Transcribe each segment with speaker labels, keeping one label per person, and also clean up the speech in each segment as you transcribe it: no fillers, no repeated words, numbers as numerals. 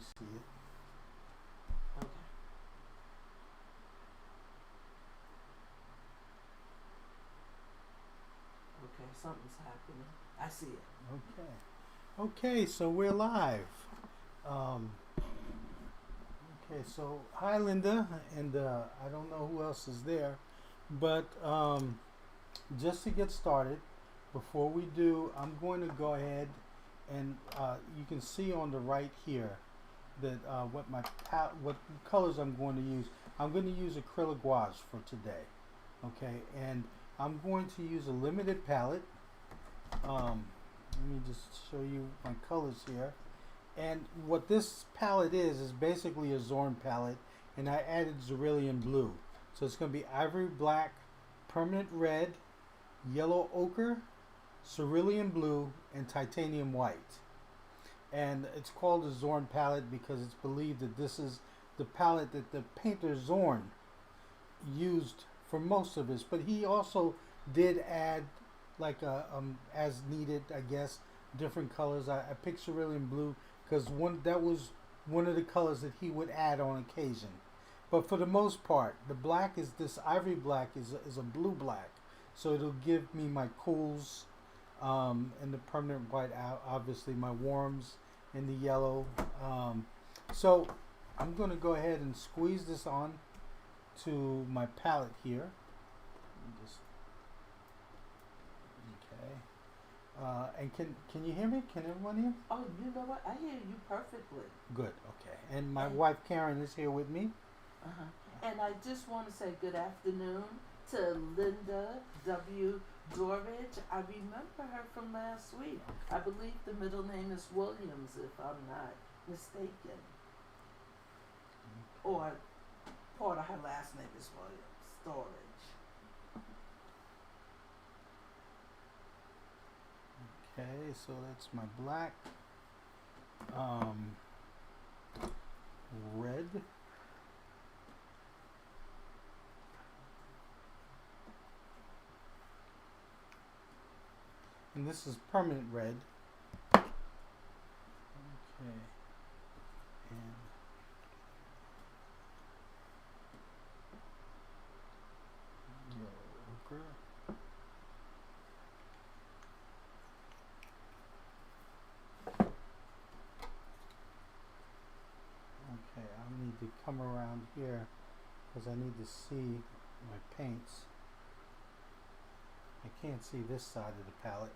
Speaker 1: see it.
Speaker 2: Okay. Okay, something's happening. I see it.
Speaker 1: Okay. Okay, so we're live. Um, okay, so hi Linda, and I don't know who else is there, but just to get started, before we do, I'm going to go ahead and you can see on the right here that what colors I'm going to use. I'm going to use acrylic gouache for today. Okay, and I'm going to use a limited palette. Let me just show you my colors here. And what this palette is basically a Zorn palette, and I added cerulean blue. So it's going to be ivory black, permanent red, yellow ochre, cerulean blue, and titanium white. And it's called a Zorn palette because it's believed that this is the palette that the painter Zorn used for most of his. But he also did add, like as needed, I guess, different colors. I picked cerulean blue because that was one of the colors that he would add on occasion. But for the most part, the black is this ivory black is a blue black, so it'll give me my cools, and the permanent white, obviously my warms in the yellow. So I'm going to go ahead and squeeze this on to my palette here. Just, okay. And can you hear me? Can everyone hear?
Speaker 2: Oh, you know what? I hear you perfectly.
Speaker 1: Good. Okay. And my wife Karen is here with me.
Speaker 2: Uh-huh. And I just want to say good afternoon to Linda W. Dorridge. I remember her from last week. I believe the middle name is Williams, if I'm not mistaken. Or part of her last name is Williams. Storage.
Speaker 1: Okay, so that's my black, red, and this is permanent red. Okay, and yellow ochre. Okay, I need to come around here because I need to see my paints. I can't see this side of the palette.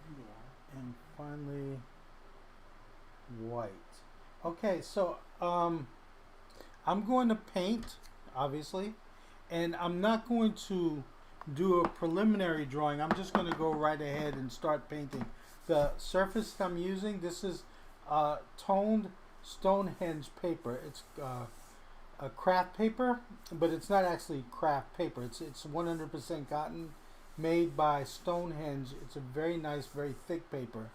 Speaker 2: Yeah.
Speaker 1: And finally, white. Okay, so I'm going to paint, obviously, and I'm not going to do a preliminary drawing. I'm just going to go right ahead and start painting. The surface I'm using, this is toned Stonehenge paper. It's a craft paper, but it's not actually craft paper. It's 100% cotton, made by Stonehenge. It's a very nice, very thick paper,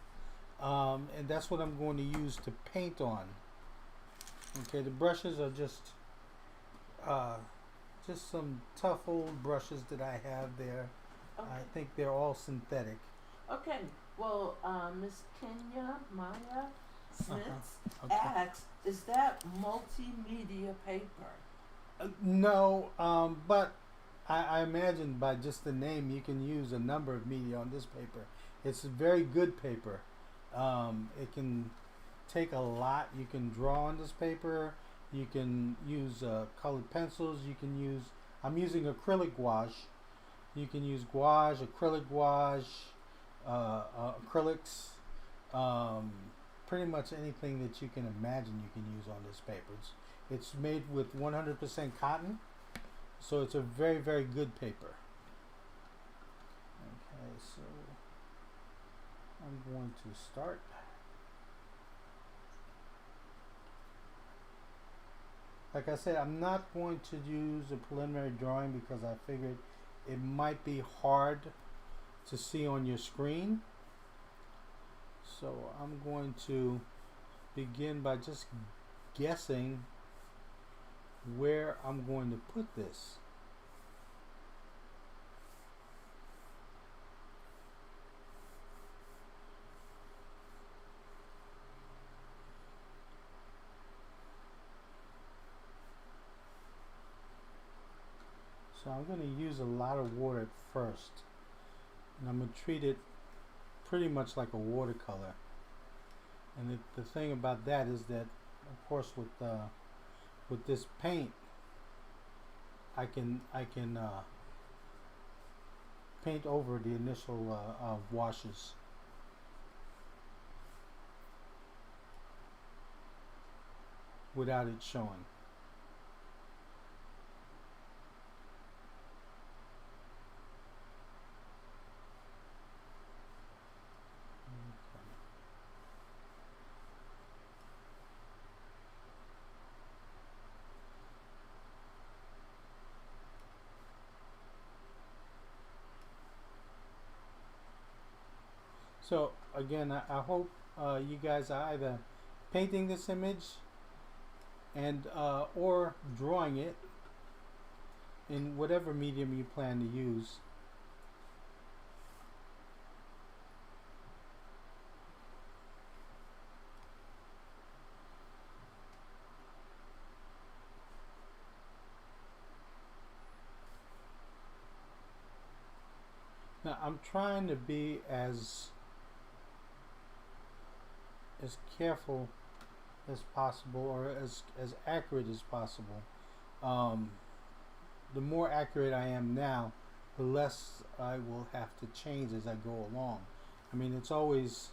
Speaker 1: and that's what I'm going to use to paint on. Okay, the brushes are just some tough old brushes that I have there.
Speaker 2: Okay.
Speaker 1: I think they're all synthetic.
Speaker 2: Okay. Well, Miss Kenya Maya Smith
Speaker 1: Okay.
Speaker 2: asks, is that multimedia paper?
Speaker 1: No, but I imagine by just the name you can use a number of media on this paper. It's a very good paper. It can take a lot. You can draw on this paper. You can use colored pencils. I'm using acrylic gouache. You can use gouache, acrylic gouache, acrylics, pretty much anything that you can imagine you can use on this paper. It's made with 100% cotton, so it's a very, very good paper. Okay, so I'm going to start. Like I said, I'm not going to use a preliminary drawing because I figured it might be hard to see on your screen. So I'm going to begin by just guessing where I'm going to put this. So I'm going to use a lot of water at first, and I'm going to treat it pretty much like a watercolor. And the thing about that is that, of course, with this paint, I can paint over the initial washes. Without it showing. So again, I hope you guys are either painting this image and or drawing it in whatever medium you plan to use. Now I'm trying to be as careful as possible, or as accurate as possible. The more accurate I am now, the less I will have to change as I go along. I mean, it's always,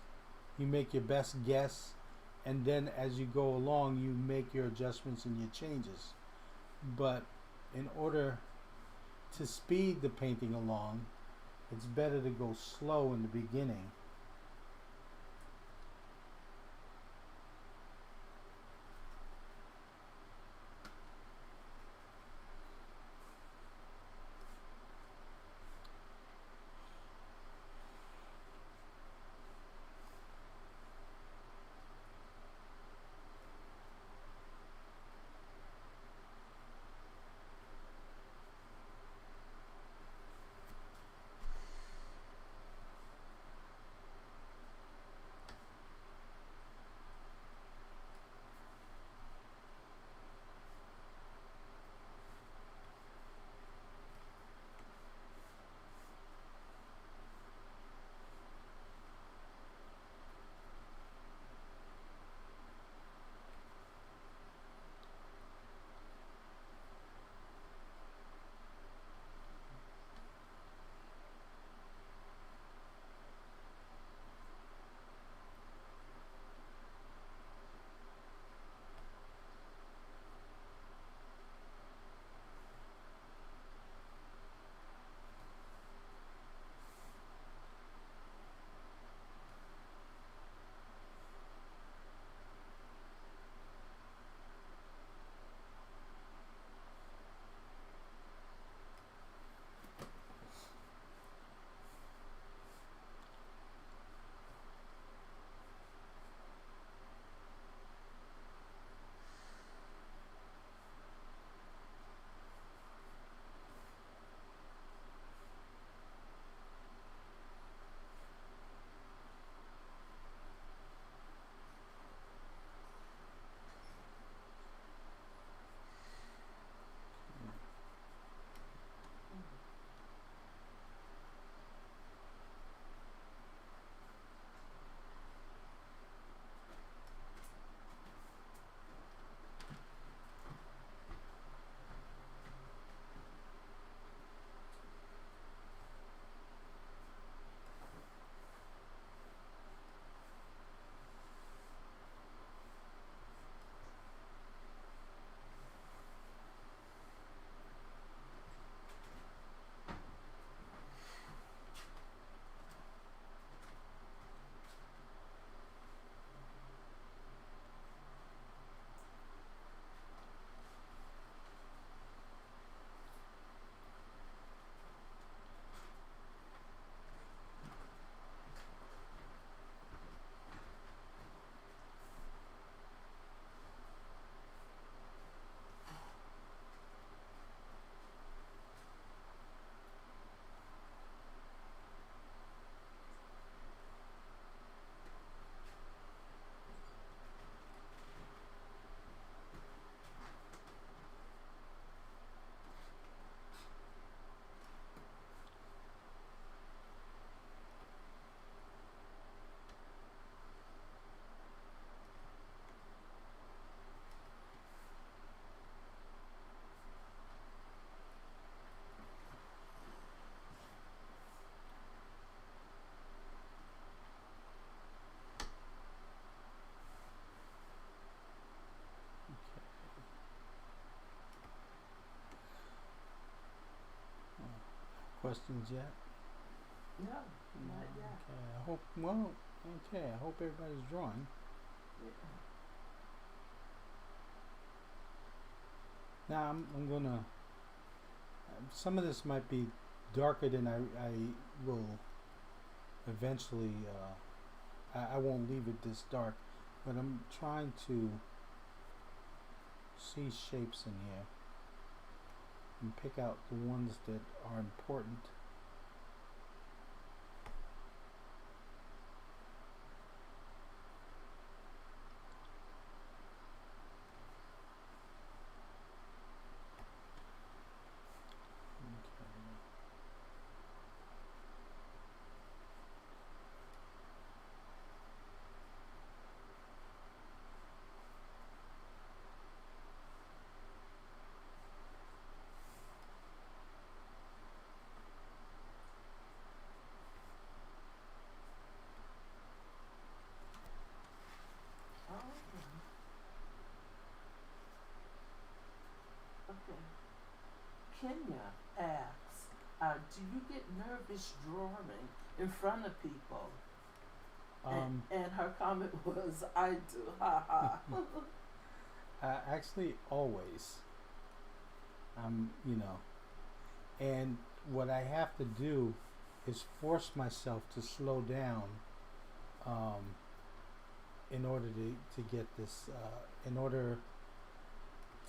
Speaker 1: you make your best guess, and then as you go along, you make your adjustments and your changes. But in order to speed the painting along, it's better to go slow in the beginning. questions yet?
Speaker 2: No, not yet.
Speaker 1: Okay, I hope. Well, okay, I hope everybody's drawing.
Speaker 2: Yeah.
Speaker 1: Now I'm gonna. Some of this might be darker than I will eventually. I won't leave it this dark, but I'm trying to see shapes in here and pick out the ones that are important. Okay.
Speaker 2: Oh, okay. Kenya asks, do you get nervous drawing in front of people? And her comment was, I do, ha ha.
Speaker 1: Actually, always. You know, and what I have to do is force myself to slow down um, in order to get this, in order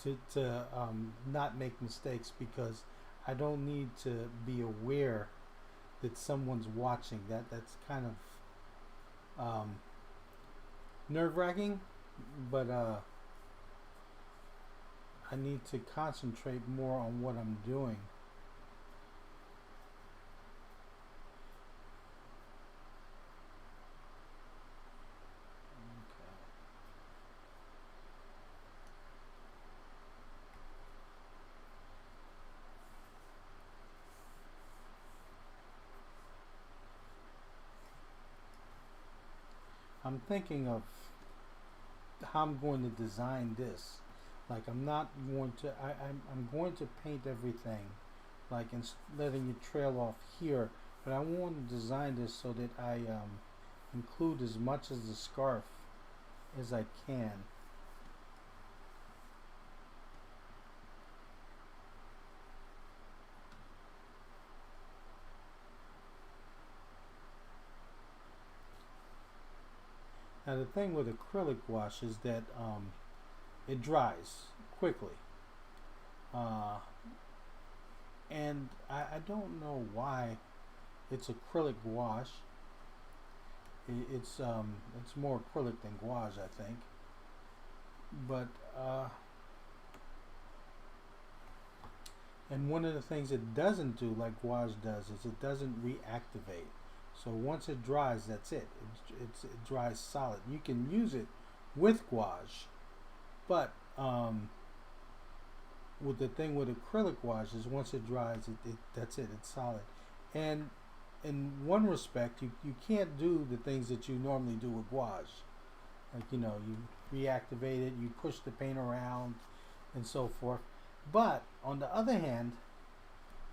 Speaker 1: to not make mistakes, because I don't need to be aware that someone's watching. That's kind of nerve-wracking, but I need to concentrate more on what I'm doing. Okay. I'm thinking of how I'm going to design this. Like I'm not going to. I'm going to paint everything, like letting it trail off here. But I want to design this so that I include as much as the scarf as I can. Now the thing with acrylic wash is that it dries quickly, uh, and I don't know why it's acrylic wash. It's more acrylic than gouache, I think. But and one of the things it doesn't do, like gouache does, is it doesn't reactivate. So once it dries, that's it. It dries solid. You can use it with gouache, but with the thing with acrylic wash is once it dries, that's it. It's solid. And in one respect, you can't do the things that you normally do with gouache. Like, you know, you reactivate it, you push the paint around, and so forth. But on the other hand,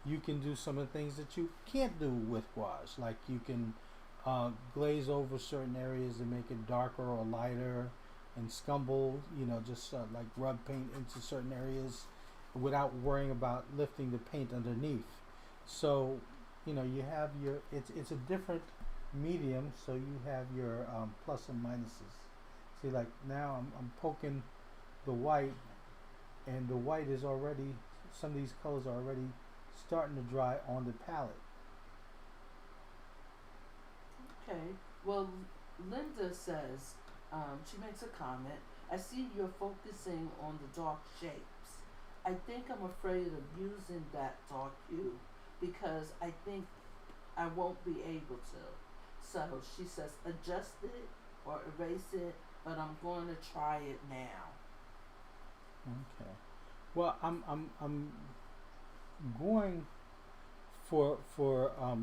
Speaker 1: you can do some of the things that you can't do with gouache. Like you can glaze over certain areas and make it darker or lighter, and scumble, you know, just like rub paint into certain areas without worrying about lifting the paint underneath. So, you know, you have your, it's a different medium, so you have your plus and minuses. See, like now I'm poking the white, and the white is already, some of these colors are already starting to dry on the palette.
Speaker 2: Okay. Well, Linda says, she makes a comment. I see you're focusing on the dark shapes. I think I'm afraid of using that dark hue because I think I won't be able to. So she says, adjust it or erase it, but I'm going to try it now.
Speaker 1: Okay. Well, I'm going for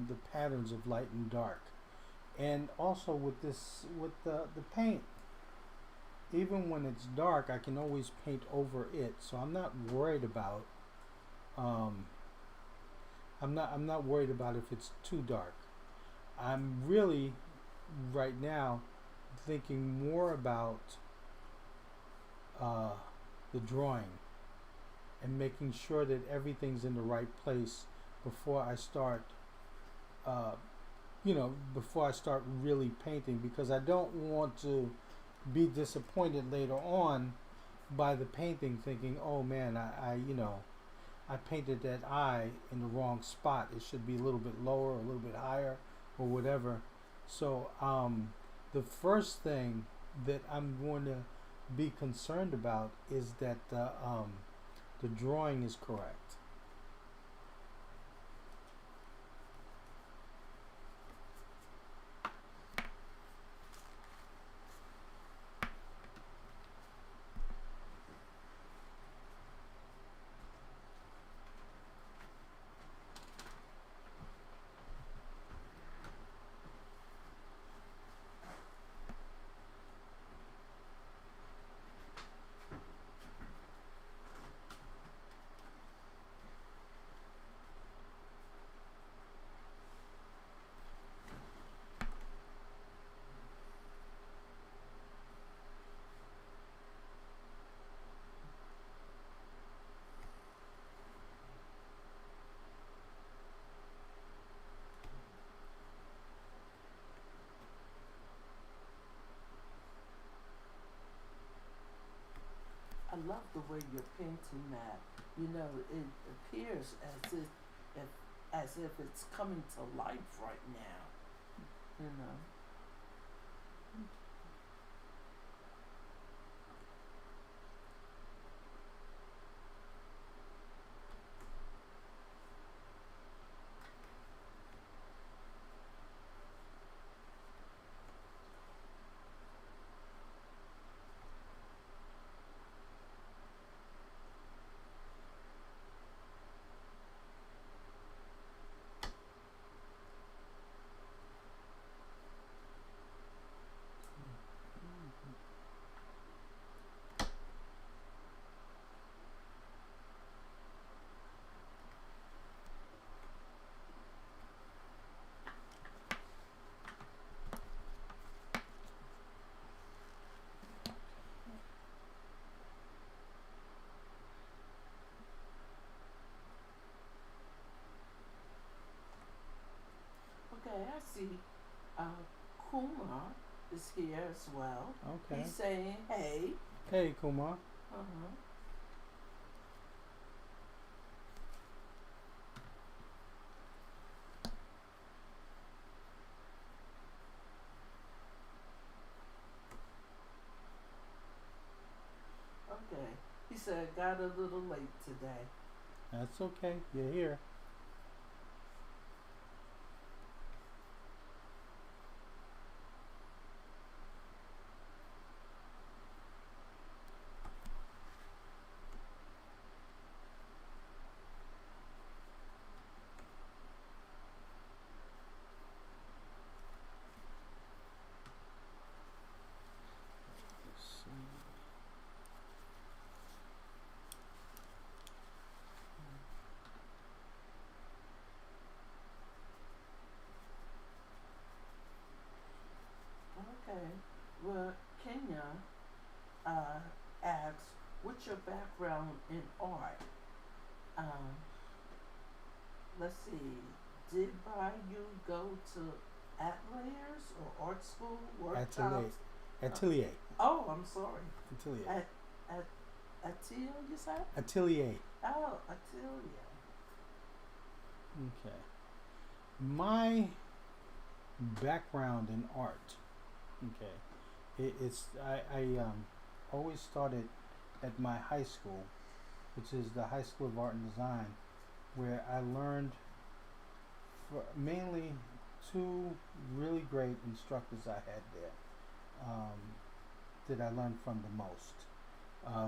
Speaker 1: the patterns of light and dark, and also with this with the paint. Even when it's dark, I can always paint over it, so I'm not worried about um, I'm not worried about if it's too dark. I'm really right now thinking more about uh, the drawing and making sure that everything's in the right place before I start uh, before I start really painting, because I don't want to be disappointed later on by the painting, thinking, oh man, I painted that eye in the wrong spot. It should be a little bit lower, a little bit higher, or whatever. So the first thing that I'm going to be concerned about is that the drawing is correct.
Speaker 2: I love the way you're painting that. You know, it appears as if it's coming to life right now. You know. Okay, I see. Uh, Kumar is here as well.
Speaker 1: Okay.
Speaker 2: He's saying, "Hey."
Speaker 1: Hey, Kumar.
Speaker 2: Uh huh. Okay. He said, "Got a little late today."
Speaker 1: That's okay. You're here. Let's see.
Speaker 2: Okay. Well, Kenya uh, asks, "What's your background in art?" Um, let's see. Did you go to Atlayers or art school
Speaker 1: Atelier.
Speaker 2: workshops? Uh,
Speaker 1: Atelier.
Speaker 2: oh, I'm sorry.
Speaker 1: Atelier.
Speaker 2: At Atil, you said?
Speaker 1: Atelier.
Speaker 2: Oh, Atilia.
Speaker 1: Okay. My background in art. Okay. I always started at my high school, which is the High School of Art and Design, where I learned mainly two really great instructors I had there that I learned from the most.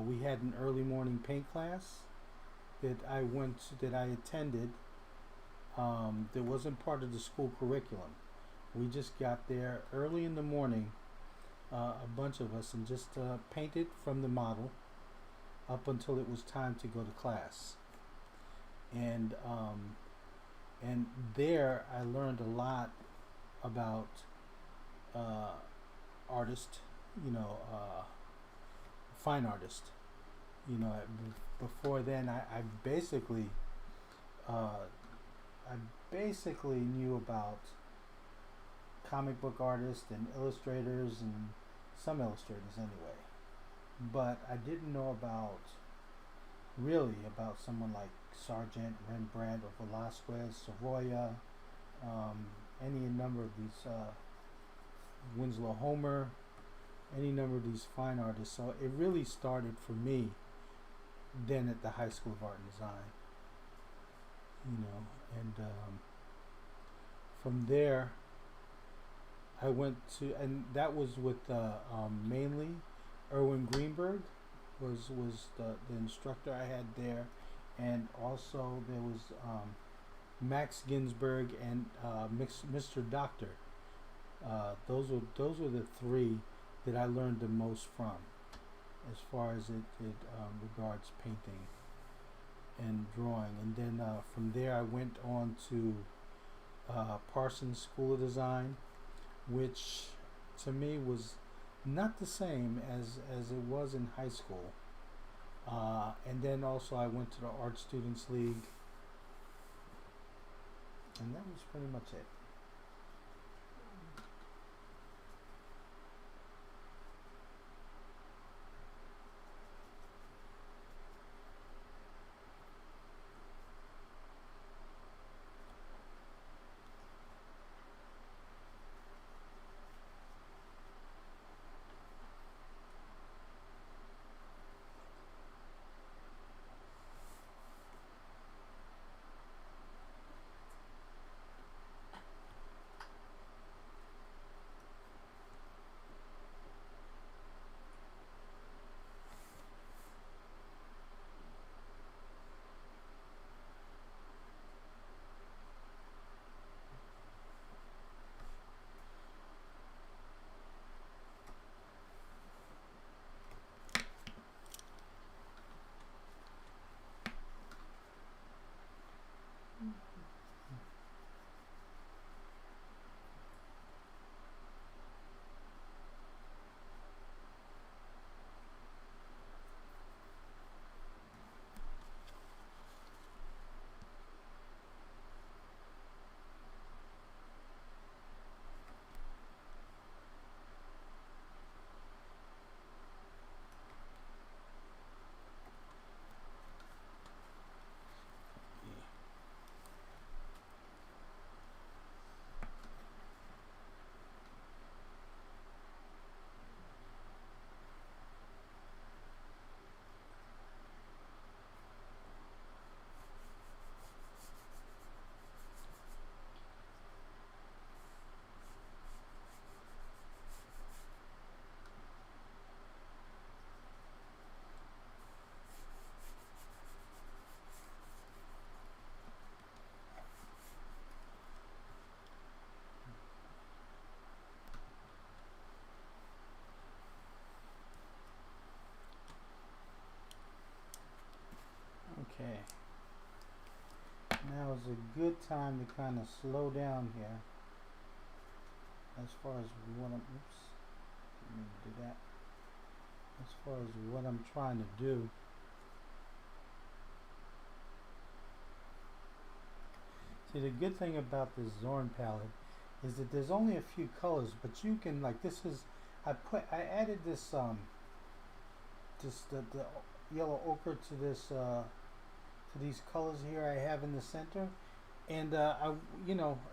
Speaker 1: We had an early morning paint class that I attended. That wasn't part of the school curriculum. We just got there early in the morning, a bunch of us, and just painted from the model up until it was time to go to class. And And there I learned a lot about uh, artist, you know, fine artist. You know, before then I basically uh, I basically knew about comic book artists and illustrators and some illustrators anyway, but I didn't know about really about someone like Sargent, Rembrandt, or Velasquez, Savoya, um, any number of these Winslow Homer, any number of these fine artists. So it really started for me then at the High School of Art and Design, you know, and from there I went to, and that was with mainly Erwin Greenberg was the instructor I had there, and also there was Max Ginsberg and Mr. Doctor. Those were the three that I learned the most from, as far as it regards painting and drawing. And then from there I went on to Parsons School of Design, which to me was not the same as it was in high school. And then also I went to the Art Students League, and that was pretty much it. Okay. Now is a good time to kind of slow down here. As far as what I'm, oops, didn't mean to do that. As far as what I'm trying to do. See, the good thing about this Zorn palette is that there's only a few colors, but you can, like, this is, I added this the yellow ochre to this to these colors here I have in the center, and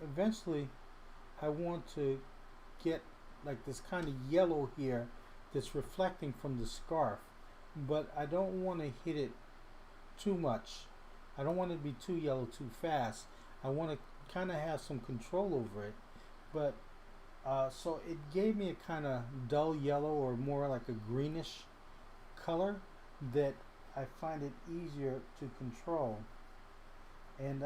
Speaker 1: eventually I want to get like this kind of yellow here that's reflecting from the scarf, but I don't want to hit it too much. I don't want it to be too yellow too fast. I want to kind of have some control over it, but so it gave me a kind of dull yellow, or more like a greenish color that I find it easier to control. And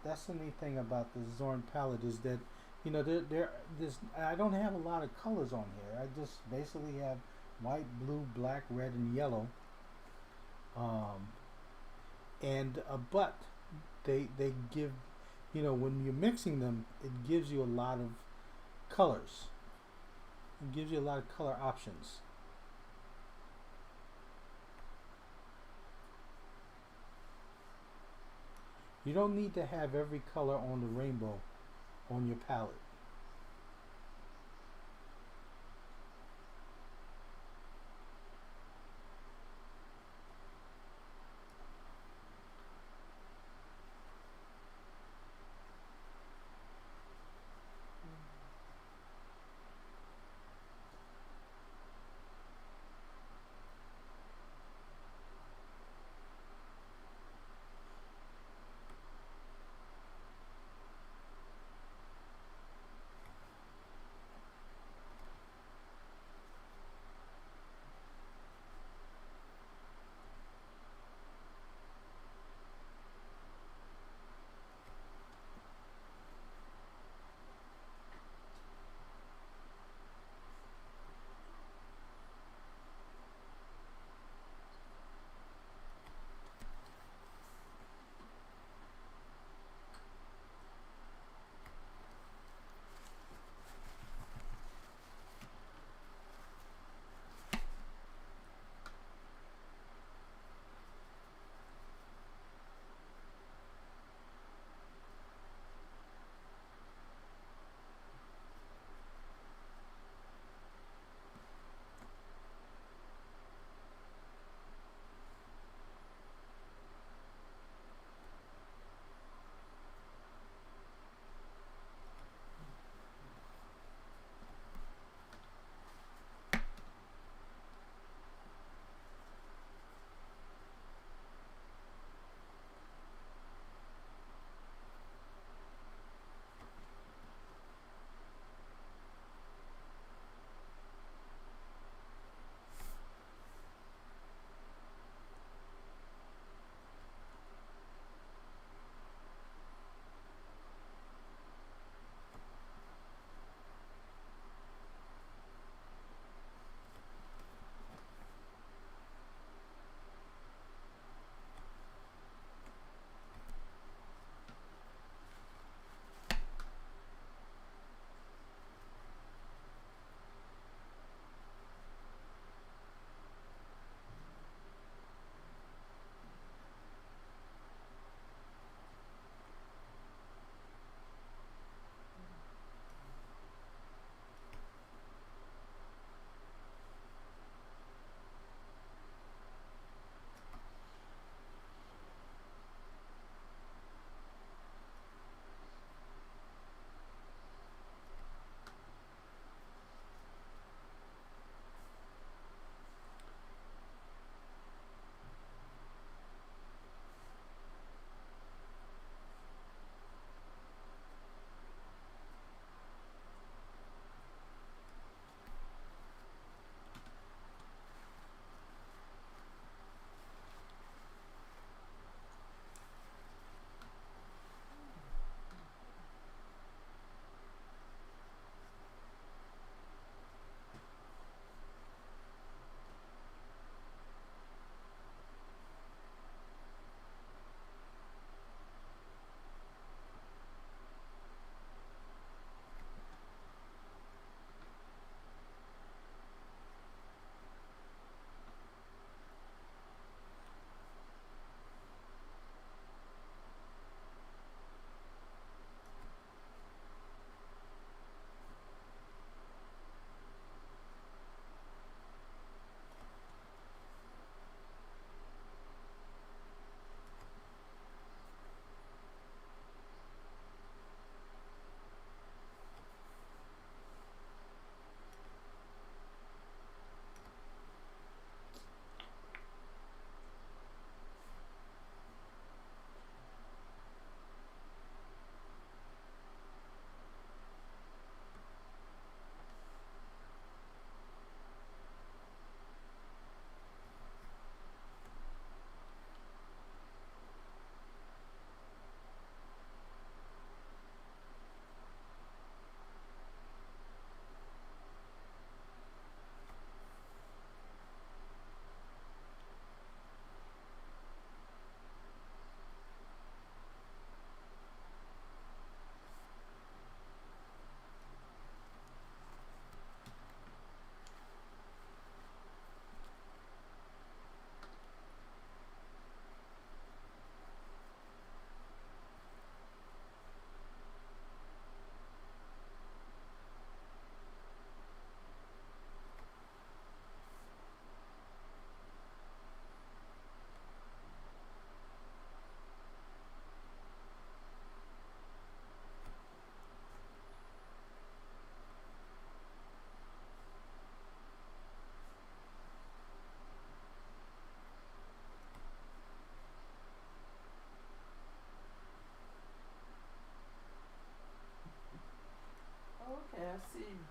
Speaker 1: that's the neat thing about the Zorn palette, is that I don't have a lot of colors on here. I just basically have white, blue, black, red, and yellow. But they when you're mixing them, it gives you a lot of colors. It gives you a lot of color options. You don't need to have every color on the rainbow on your palette.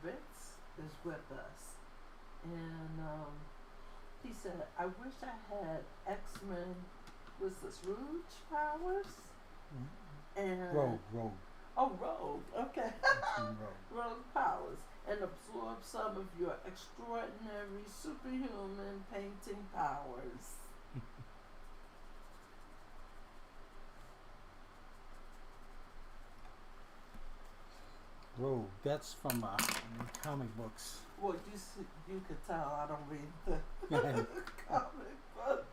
Speaker 2: Ritz is with us, and he said, "I wish I had X-Men. Was this Rouge powers?" And
Speaker 1: Rogue.
Speaker 2: oh, Rogue. Okay,
Speaker 1: X-Men Rogue.
Speaker 2: Rogue powers, and absorb some of your extraordinary superhuman painting powers.
Speaker 1: Rogue. That's from comic books.
Speaker 2: Well, you could tell I don't read the comic books.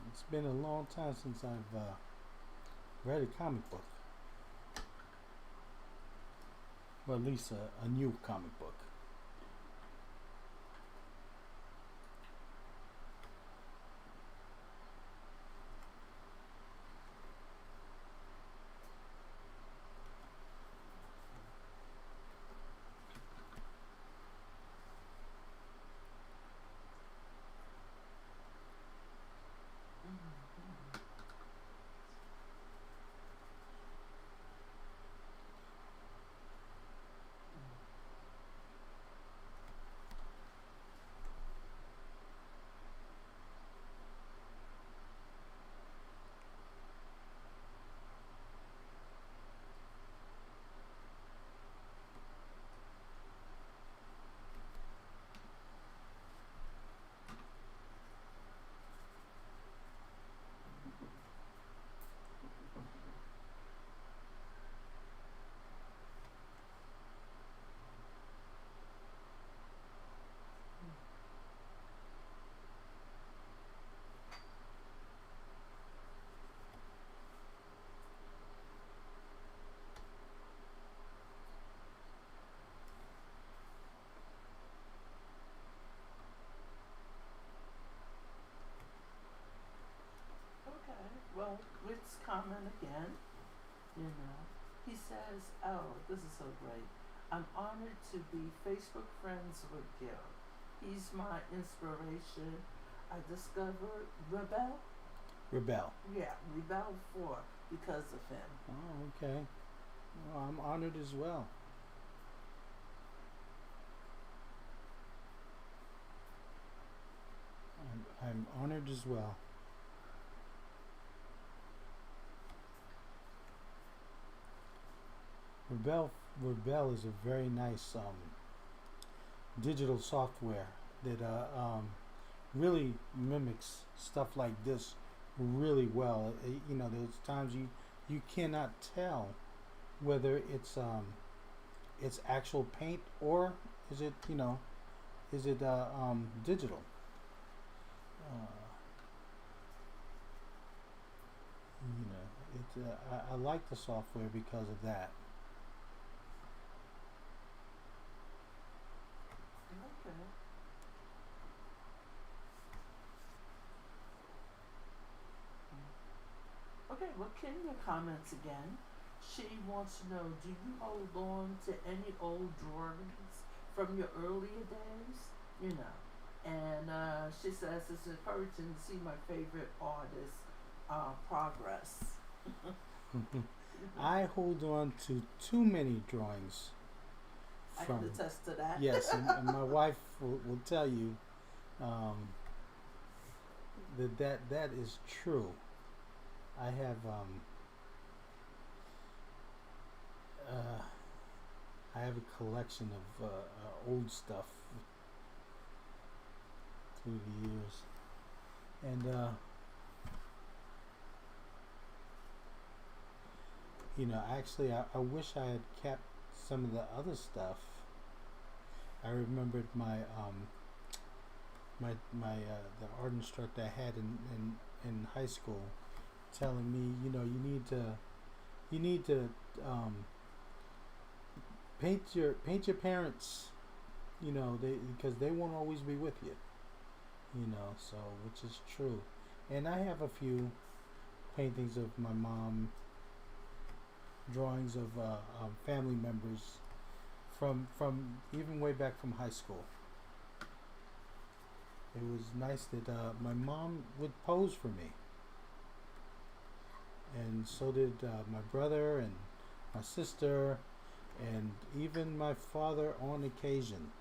Speaker 1: It's been a long time since I've read a comic book. Well, at least a new comic book.
Speaker 2: Okay, well, Rick's comment again, you know. He says, "Oh, this is so great. I'm honored to be Facebook friends with Gil. He's my inspiration. I discovered
Speaker 1: Rebel.
Speaker 2: Rebel 4 because of him."
Speaker 1: Oh, okay. Well, I'm honored as well. I'm honored as well. Rebel is a very nice digital software that really mimics stuff like this really well. You know, there's times you cannot tell whether it's actual paint or is it digital. Uh, I like the software because of that.
Speaker 2: Okay. Okay, well, Kenya comments again. She wants to know, do you hold on to any old drawings from your earlier days? You know. And she says it's encouraging to see my favorite artist progress.
Speaker 1: I hold on to too many drawings
Speaker 2: I
Speaker 1: from
Speaker 2: can attest to that.
Speaker 1: yes, and my wife will tell you that is true. I have uh, I have a collection of old stuff through the years, and actually, I wish I had kept some of the other stuff. I remembered my the art instructor I had in high school telling me, you need to paint your parents, because they won't always be with you, so which is true. And I have a few paintings of my mom, drawings of family members from even way back from high school. It was nice that my mom would pose for me, and so did my brother and my sister, and even my father on occasion.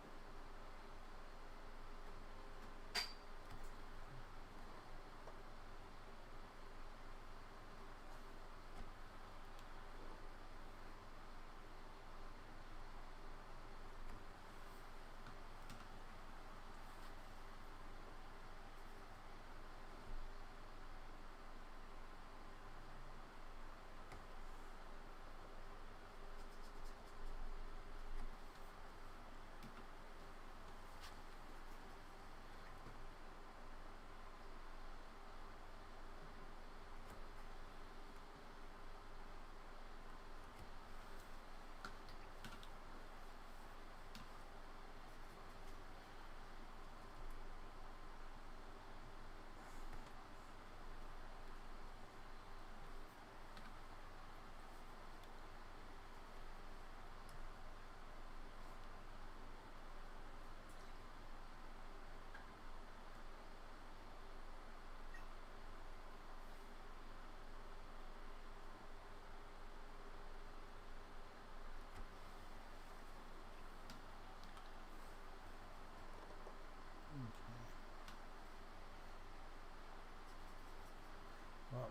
Speaker 1: Well,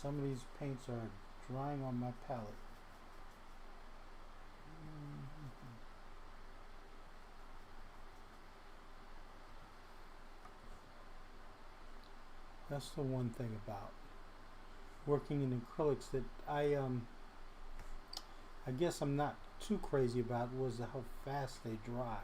Speaker 1: some of these paints are drying on my palette. That's the one thing about working in acrylics that I guess I'm not too crazy about was how fast they dry.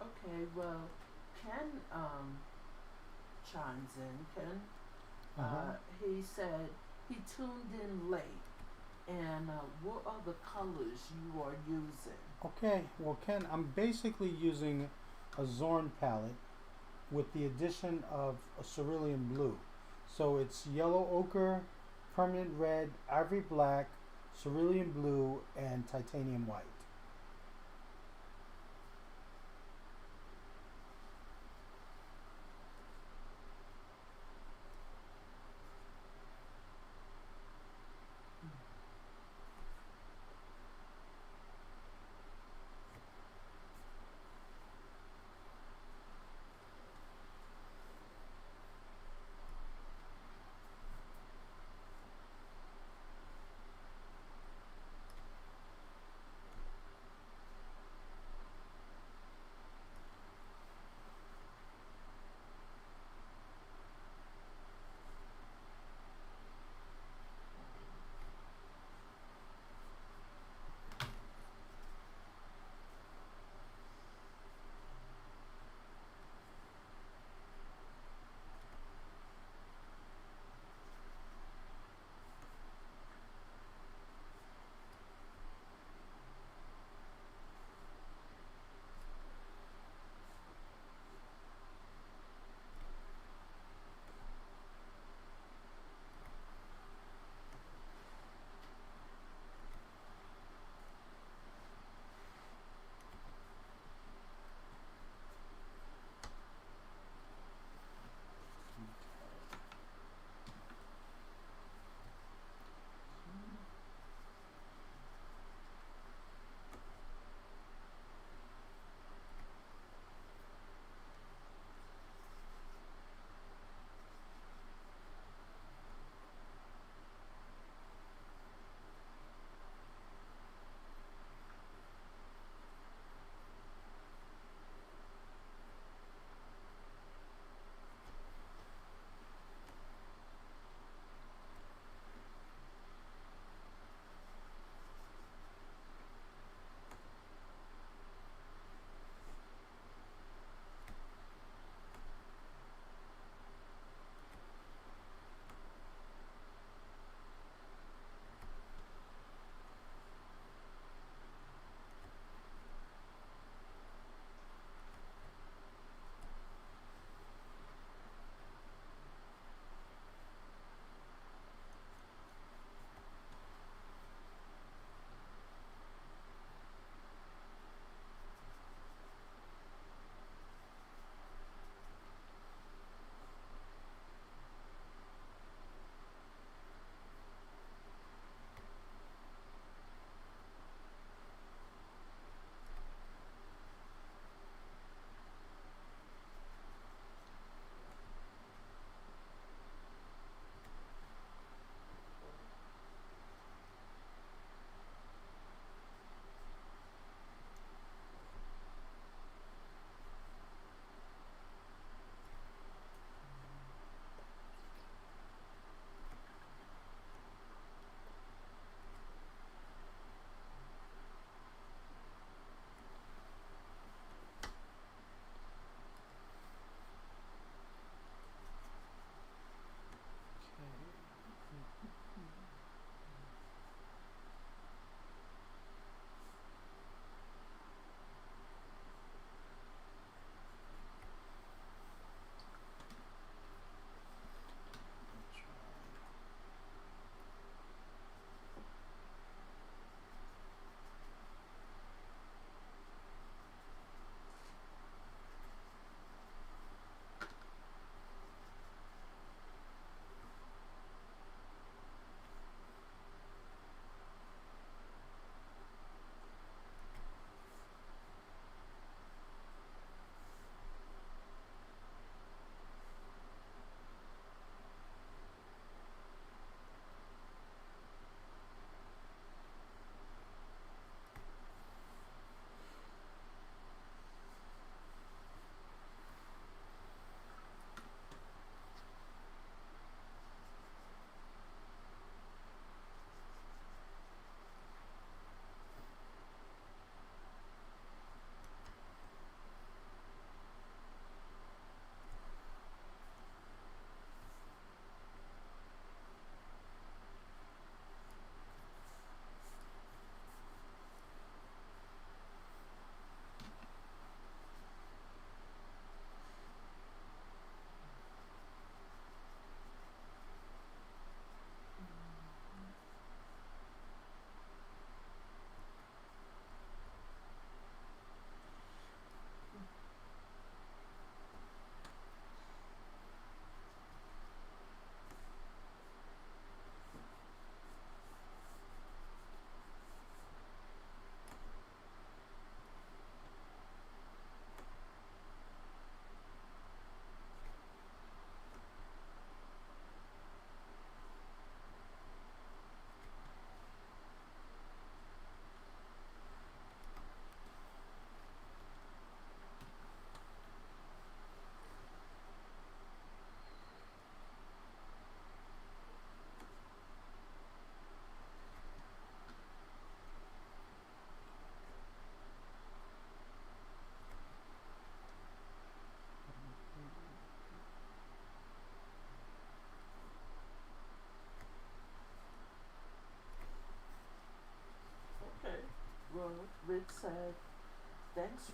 Speaker 2: Okay, well, Ken chimes in. Ken,
Speaker 1: Uh-huh.
Speaker 2: he said he tuned in late. And what are the colors you are using?
Speaker 1: Okay, well Ken, I'm basically using a Zorn palette with the addition of a cerulean blue. So it's yellow ochre, permanent red, ivory black, cerulean blue, and titanium white.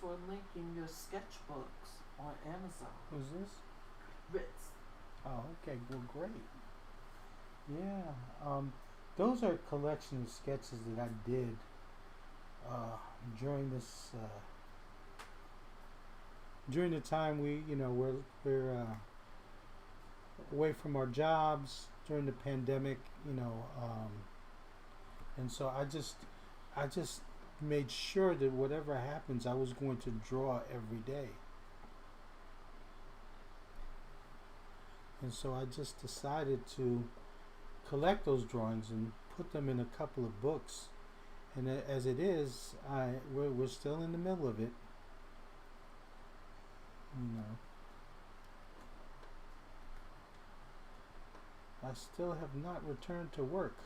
Speaker 2: for linking your sketchbooks on Amazon.
Speaker 1: Who's this?
Speaker 2: Ritz.
Speaker 1: Oh, okay. Well, great. Yeah. Those are a collection of sketches that I did during this during the time we're away from our jobs during the pandemic. And so I just made sure that whatever happens, I was going to draw every day. And so I just decided to collect those drawings and put them in a couple of books. And as it is, we're still in the middle of it. I still have not returned to work.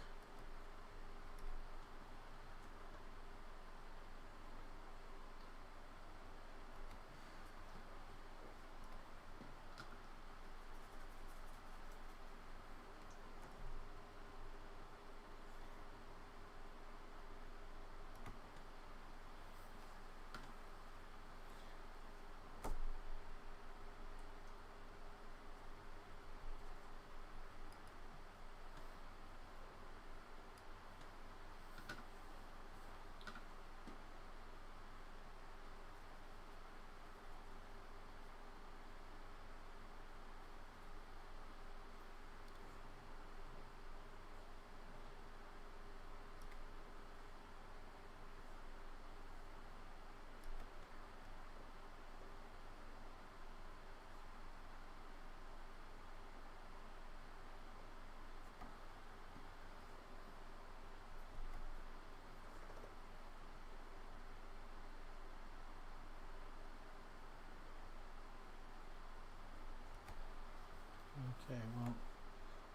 Speaker 1: Okay, well,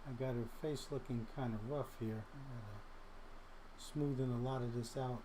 Speaker 1: I got her face looking kind of rough here. I gotta smoothen a lot of this out.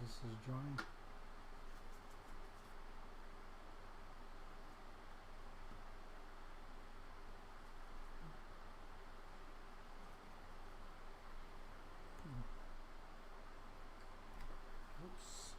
Speaker 1: this is drawing. Oops.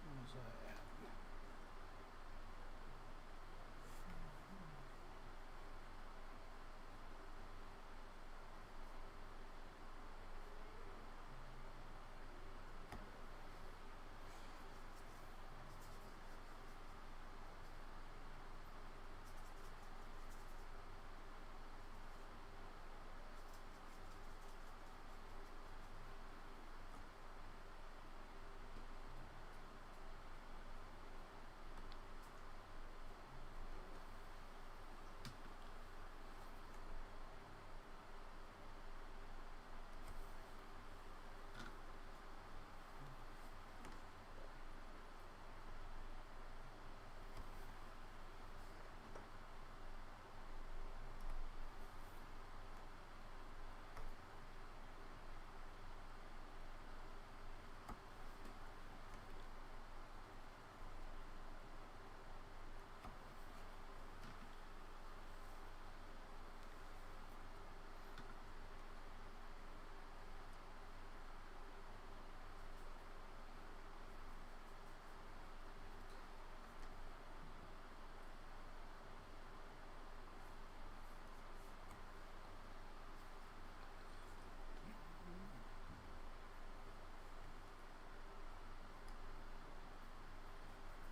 Speaker 1: Where's I at?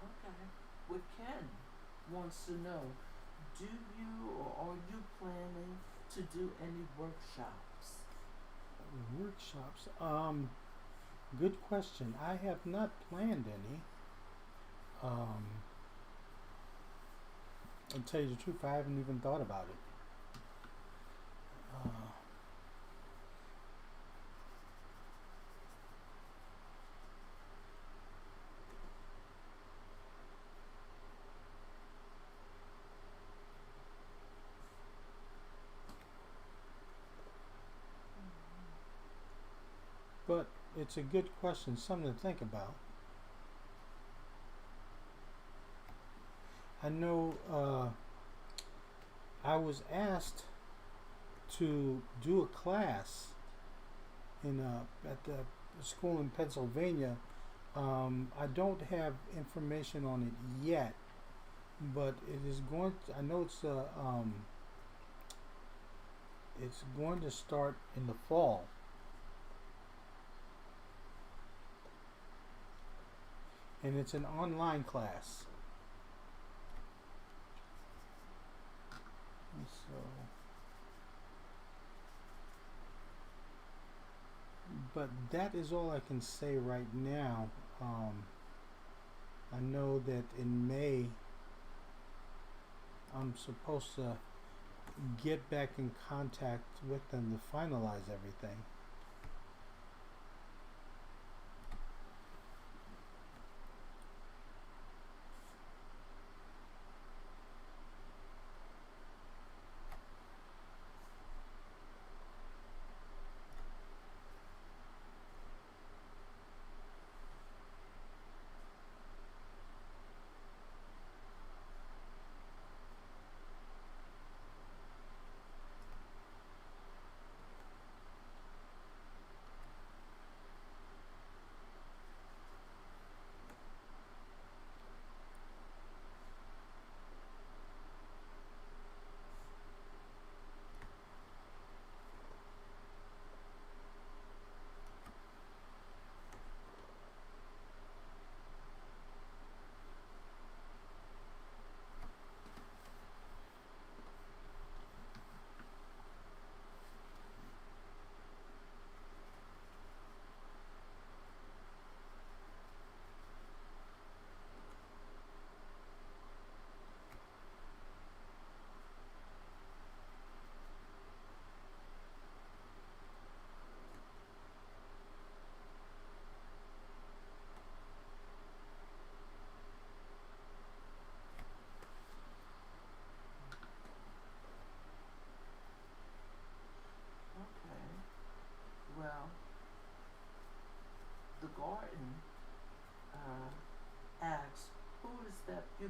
Speaker 2: Okay. What Ken wants to know, do you or are you planning to do any workshops?
Speaker 1: Workshops. Good question. I have not planned any. Um, I'll tell you the truth, I haven't even thought about it. Uh, but it's a good question, something to think about. I know I was asked to do a class at the school in Pennsylvania. I don't have information on it yet, but it is going. To, I know it's going to start in the fall, and it's an online class. So, but that is all I can say right now. I know that in May I'm supposed to get back in contact with them to finalize everything.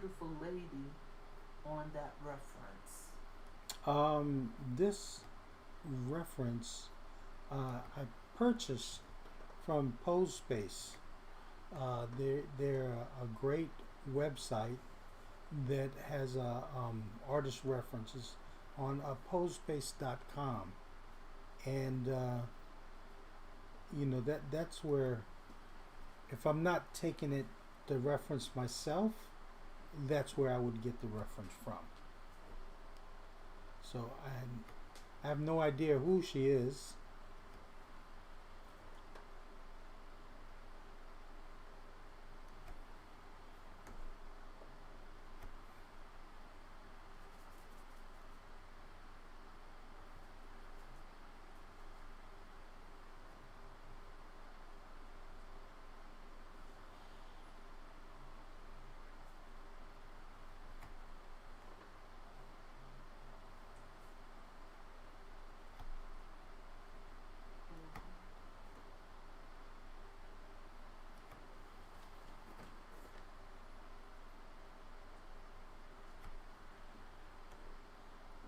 Speaker 2: beautiful lady on that reference?
Speaker 1: This reference I purchased from PoseSpace. They're a great website that has artist references on posespace.com, and that's where, if I'm not taking it the reference myself, that's where I would get the reference from. So I have no idea who she is.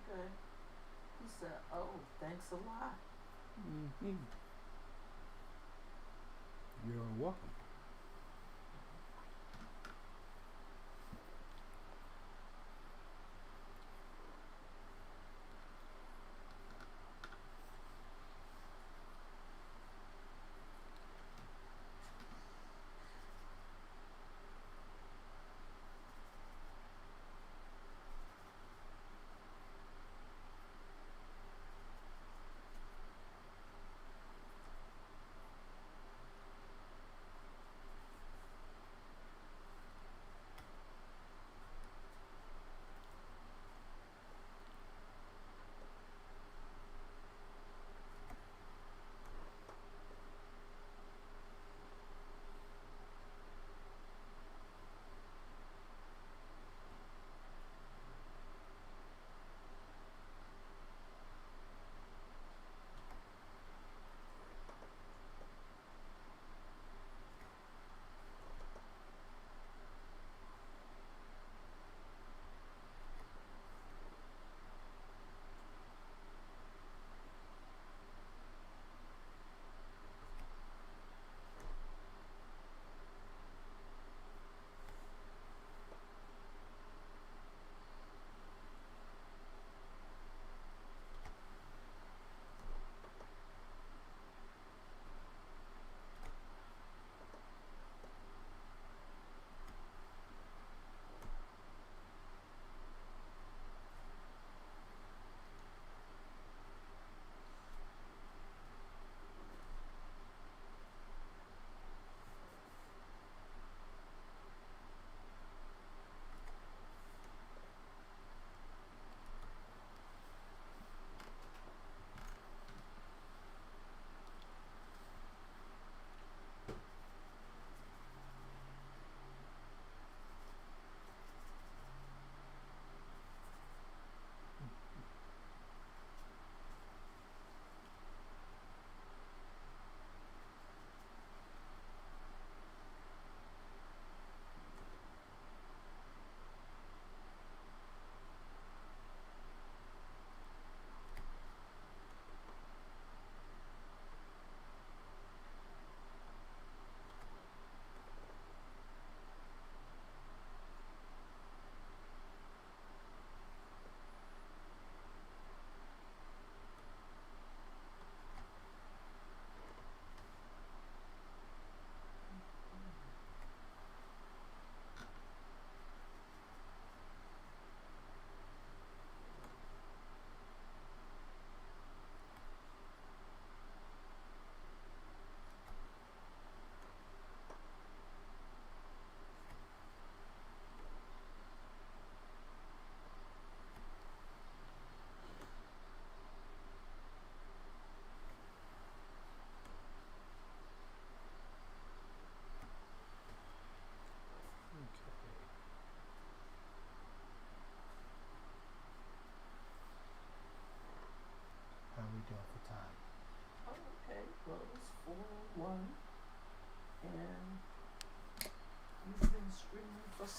Speaker 2: Okay. He said, "Oh, thanks a lot."
Speaker 1: Mm-hmm. You're welcome.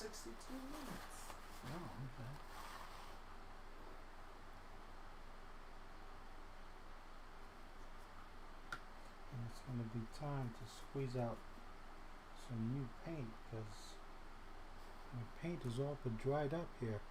Speaker 2: 62 minutes.
Speaker 1: Oh, okay. And it's going to be time to squeeze out some new paint because my paint is all but dried up here.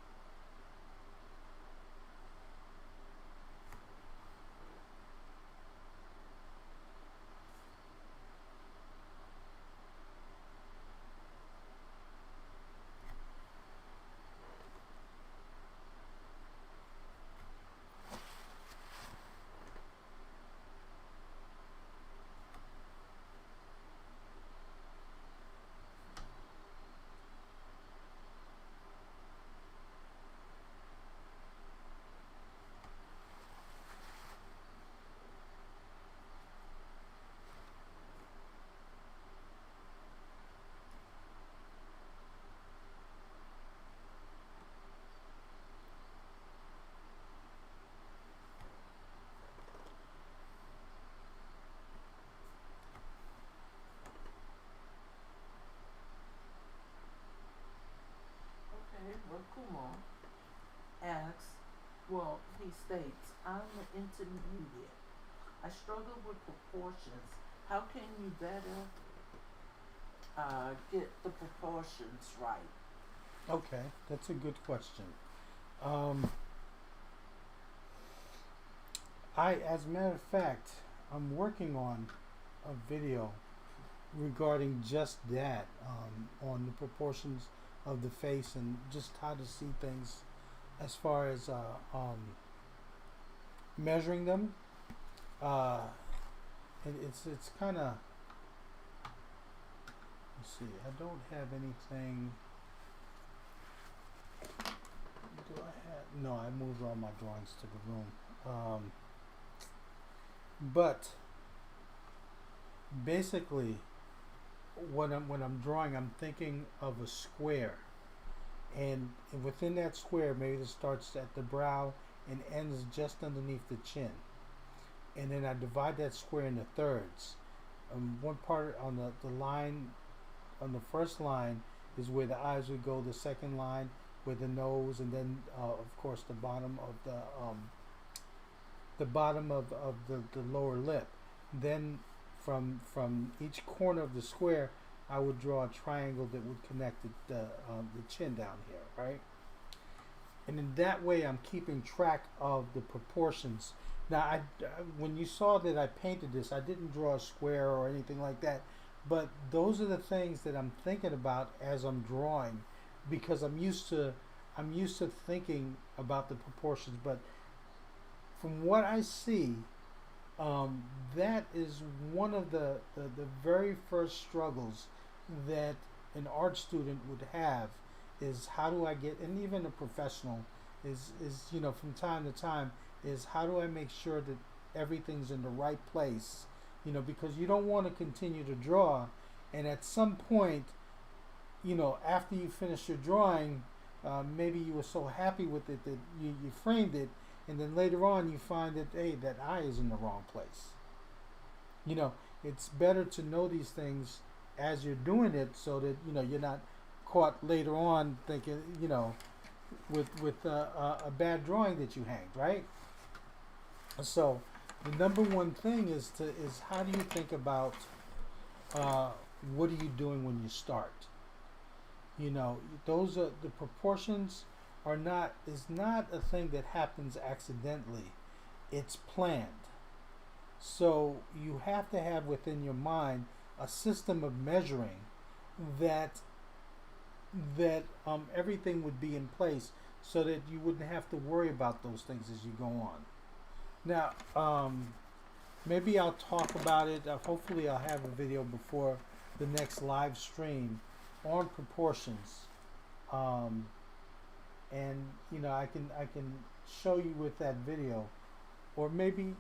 Speaker 2: Okay, well, Kumar asks, well, he states, I'm an intermediate. I struggle with proportions. How can you better get the proportions right?
Speaker 1: Okay, that's a good question. Um, as a matter of fact, I'm working on a video regarding just that, on the proportions of the face and just how to see things as far as measuring them. Uh, and it's kind of, let's see, I don't have anything. Do I have? No, I moved all my drawings to the room. But basically, when I'm drawing, I'm thinking of a square, and within that square, maybe it starts at the brow and ends just underneath the chin, and then I divide that square into thirds. One part on the line, on the first line, is where the eyes would go. The second line with the nose, and then of course the bottom of the lower lip. Then from each corner of the square, I would draw a triangle that would connect the chin down here, right? And in that way, I'm keeping track of the proportions. Now, when you saw that I painted this, I didn't draw a square or anything like that, but those are the things that I'm thinking about as I'm drawing, because I'm used to thinking about the proportions. But from what I see, that is one of the very first struggles that an art student would have, is how do I get, and even a professional is from time to time, is how do I make sure that everything's in the right place, because you don't want to continue to draw, and at some point, after you finish your drawing, maybe you were so happy with it that you framed it, and then later on you find that, hey, that eye is in the wrong place. It's better to know these things as you're doing it, so that you're not caught later on thinking, with a bad drawing that you hanged, right? So the number one thing is how do you think about what are you doing when you start? Those are the proportions is not a thing that happens accidentally. It's planned. So you have to have within your mind a system of measuring that everything would be in place, so that you wouldn't have to worry about those things as you go on. Now, maybe I'll talk about it. Hopefully, I'll have a video before the next live stream on proportions, and I can show you with that video, or maybe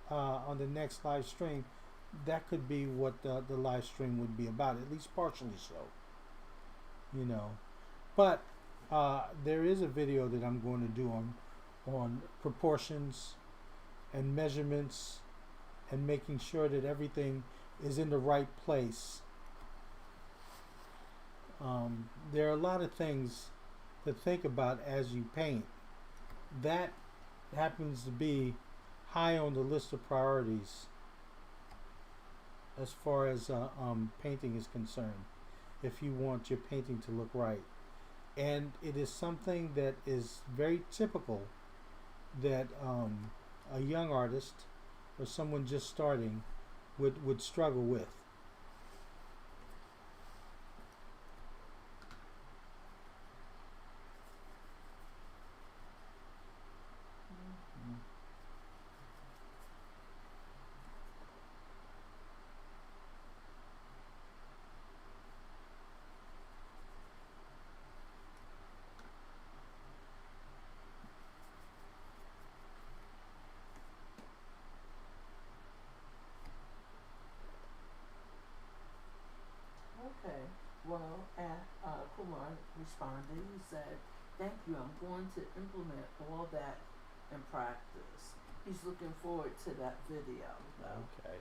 Speaker 1: on the next live stream, that could be what the live stream would be about, at least partially so. But there is a video that I'm going to do on proportions and measurements and making sure that everything is in the right place. there are a lot of things to think about as you paint. That happens to be high on the list of priorities as far as painting is concerned, if you want your painting to look right. And it is something that is very typical that a young artist or someone just starting would struggle with.
Speaker 2: Okay. Well, Kumar responded. He said, "Thank you. I'm going to implement all that in practice." He's looking forward to that video, though.
Speaker 1: Okay.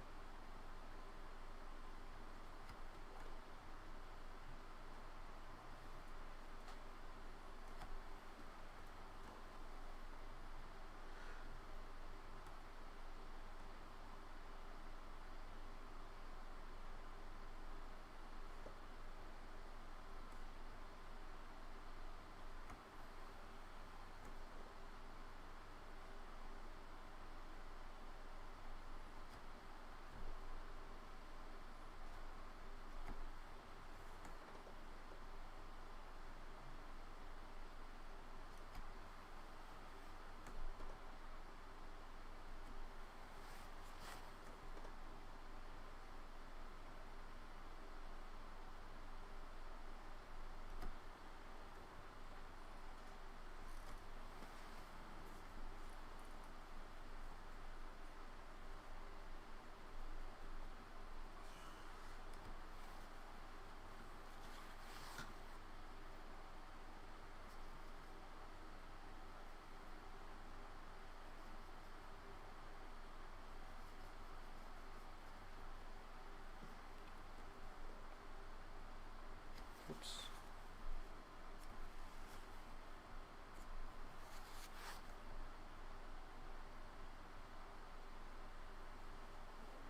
Speaker 1: Oops.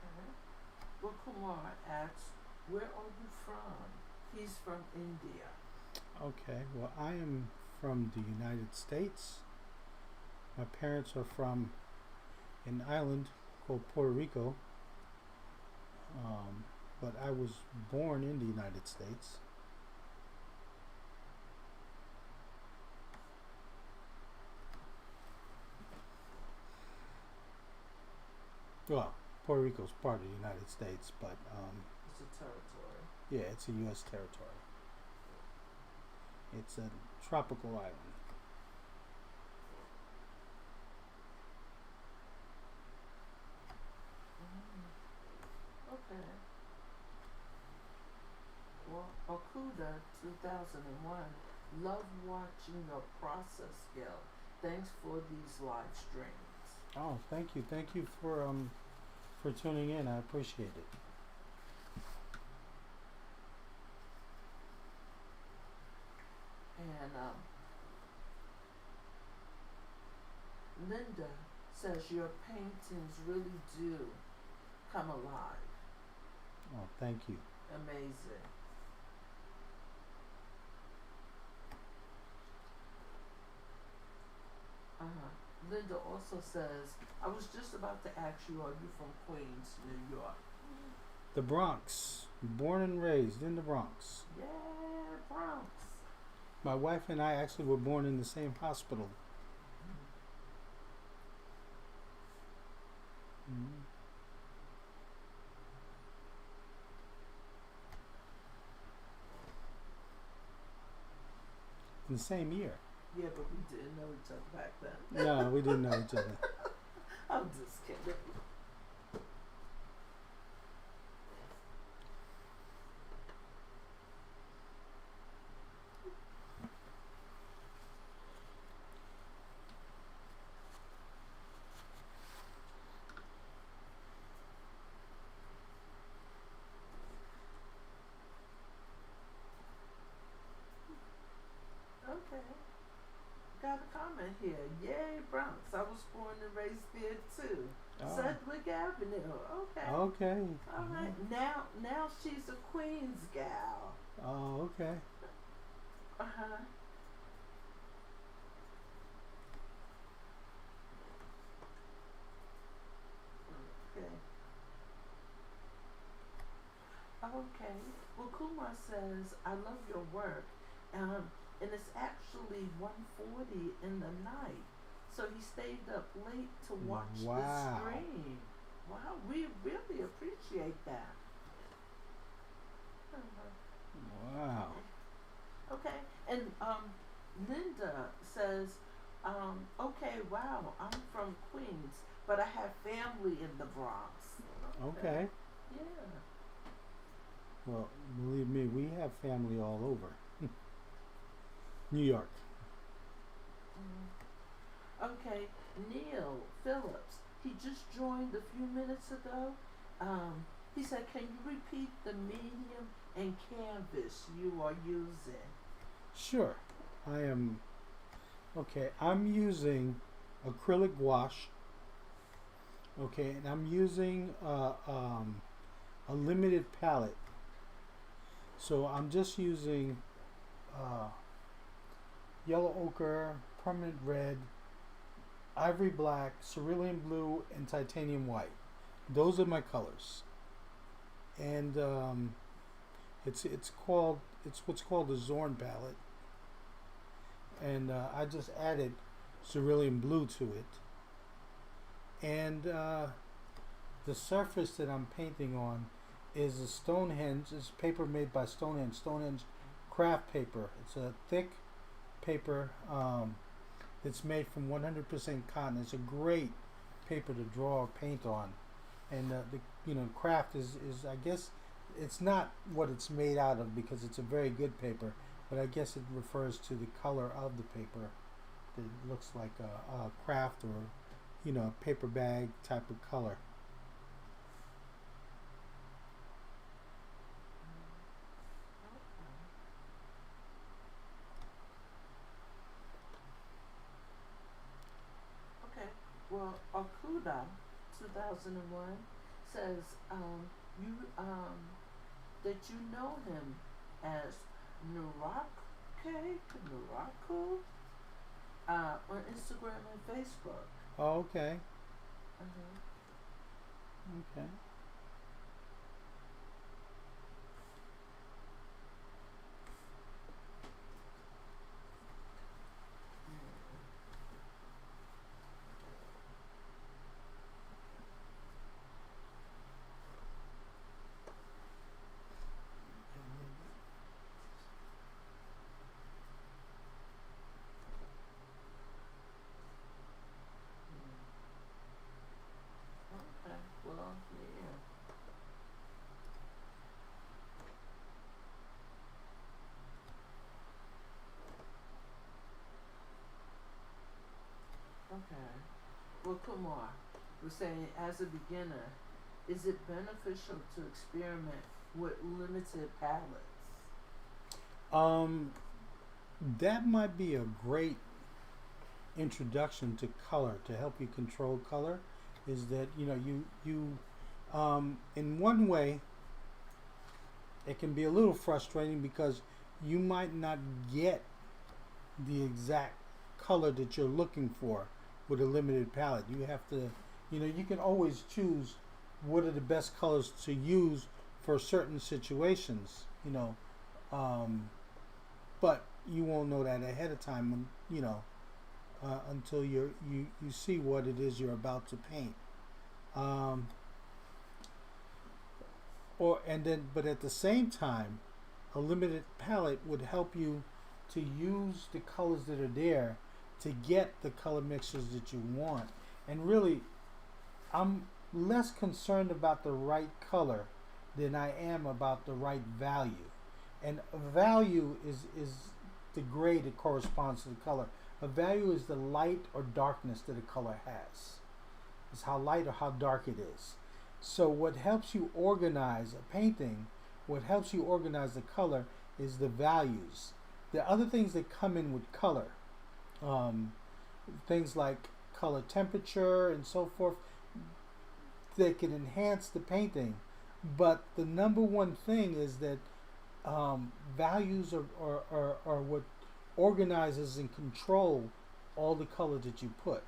Speaker 2: Okay. Well, Kumar asks, "Where are you from?" He's from India.
Speaker 1: Okay. Well, I am from the United States. My parents are from an island called Puerto Rico, but I was born in the United States. Well, Puerto Rico is part of the United States, but
Speaker 2: It's a territory.
Speaker 1: yeah, it's a U.S. territory. It's a tropical island.
Speaker 2: Okay. Well, Okuda 2001, love watching your process skill. Thanks for these live streams.
Speaker 1: Oh, thank you for tuning in. I appreciate it.
Speaker 2: And Linda says your paintings really do come alive.
Speaker 1: Oh, thank you.
Speaker 2: Amazing. Linda also says, "I was just about to ask you, are you from Queens, New York?"
Speaker 1: The Bronx, born and raised in the Bronx.
Speaker 2: Yeah, Bronx.
Speaker 1: My wife and I actually were born in the same hospital. Mm. In the same year.
Speaker 2: Yeah, but we didn't know each other back then.
Speaker 1: No, we didn't know each other.
Speaker 2: I'm just kidding. Okay. Got a comment here. Yay, Bronx. I was born and raised there too.
Speaker 1: Oh,
Speaker 2: Sedgwick Avenue. Okay.
Speaker 1: okay.
Speaker 2: All right. Now she's a Queens gal.
Speaker 1: Oh, okay.
Speaker 2: Uh huh. Okay. Okay. Well, Kumar says, I love your work. And it's actually 1:40 in the night. So he stayed up late to watch the
Speaker 1: Wow.
Speaker 2: stream. Wow, we really appreciate that.
Speaker 1: Wow.
Speaker 2: Okay, and Linda says, okay, wow, I'm from Queens, but I have family in the Bronx.
Speaker 1: Okay.
Speaker 2: Yeah.
Speaker 1: Well, believe me, we have family all over. New York.
Speaker 2: Okay, Neil Phillips, he just joined a few minutes ago. He said, can you repeat the medium and canvas you are using?
Speaker 1: Sure. I am. Okay, I'm using acrylic wash. Okay, and I'm using a limited palette. So I'm just using yellow ochre, permanent red, ivory black, cerulean blue, and titanium white. Those are my colors. And it's what's called the Zorn palette. And I just added cerulean blue to it. And the surface that I'm painting on is a Stonehenge. It's paper made by Stonehenge craft paper. It's a thick paper that's made from 100% cotton. It's a great paper to draw or paint on. And the craft is I guess it's not what it's made out of because it's a very good paper, but I guess it refers to the color of the paper. That looks like a craft or paper bag type of color.
Speaker 2: Okay. Well, Akuda, 2001, says you that you know him as Nuraku on Instagram and Facebook.
Speaker 1: Oh, okay.
Speaker 2: Uh-huh.
Speaker 1: Okay.
Speaker 2: Okay. Well, yeah. Okay. Well, Kumar, we're saying as a beginner, is it beneficial to experiment with limited palettes?
Speaker 1: Um, that might be a great introduction to color to help you control color. Is that you in one way it can be a little frustrating because you might not get the exact color that you're looking for with a limited palette. You have to, you can always choose what are the best colors to use for certain situations, but you won't know that ahead of time until you see what it is you're about to paint. Um, but at the same time, a limited palette would help you to use the colors that are there to get the color mixtures that you want. And really, I'm less concerned about the right color than I am about the right value. And a value is the grade that corresponds to the color. A value is the light or darkness that a color has. It's how light or how dark it is. So what helps you organize a painting, what helps you organize the color is the values. There are other things that come in with color. Um, Things like color temperature and so forth that can enhance the painting. But the number one thing is that values are what organizes and control all the color that you put.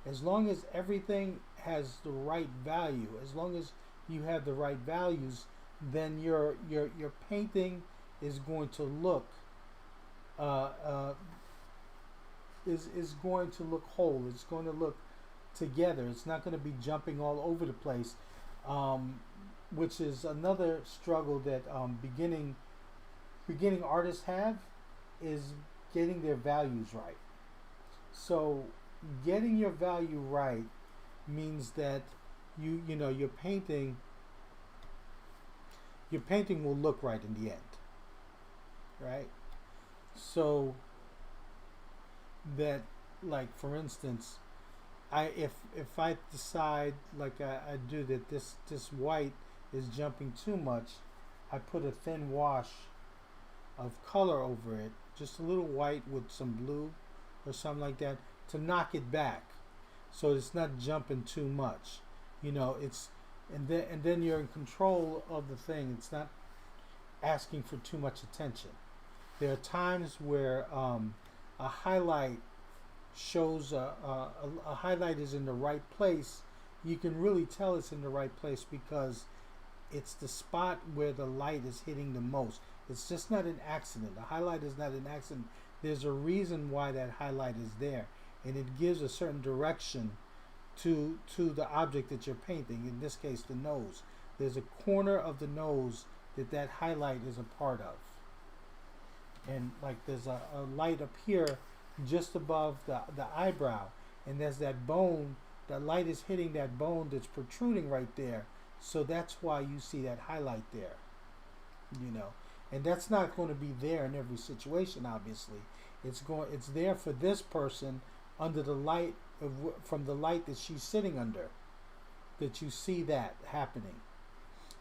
Speaker 1: As long as everything has the right value, as long as you have the right values, then your painting is going to look uh, uh, is going to look whole. It's going to look together. It's not going to be jumping all over the place, um, which is another struggle that beginning artists have, is getting their values right. So getting your value right means that you know your painting will look right in the end, right? So that, like, for instance, if I decide, like I do, that this white is jumping too much, I put a thin wash of color over it, just a little white with some blue or something like that, to knock it back, so it's not jumping too much. You know, it's and then you're in control of the thing. It's not asking for too much attention. There are times where a highlight shows a highlight is in the right place. You can really tell it's in the right place because it's the spot where the light is hitting the most. It's just not an accident. The highlight is not an accident. There's a reason why that highlight is there, and it gives a certain direction to the object that you're painting. In this case, the nose. There's a corner of the nose that highlight is a part of, and like there's a light up here just above the eyebrow, and there's that bone. That light is hitting that bone that's protruding right there, so that's why you see that highlight there. You know, and that's not going to be there in every situation. Obviously, it's there for this person under the light from the light that she's sitting under, that you see that happening.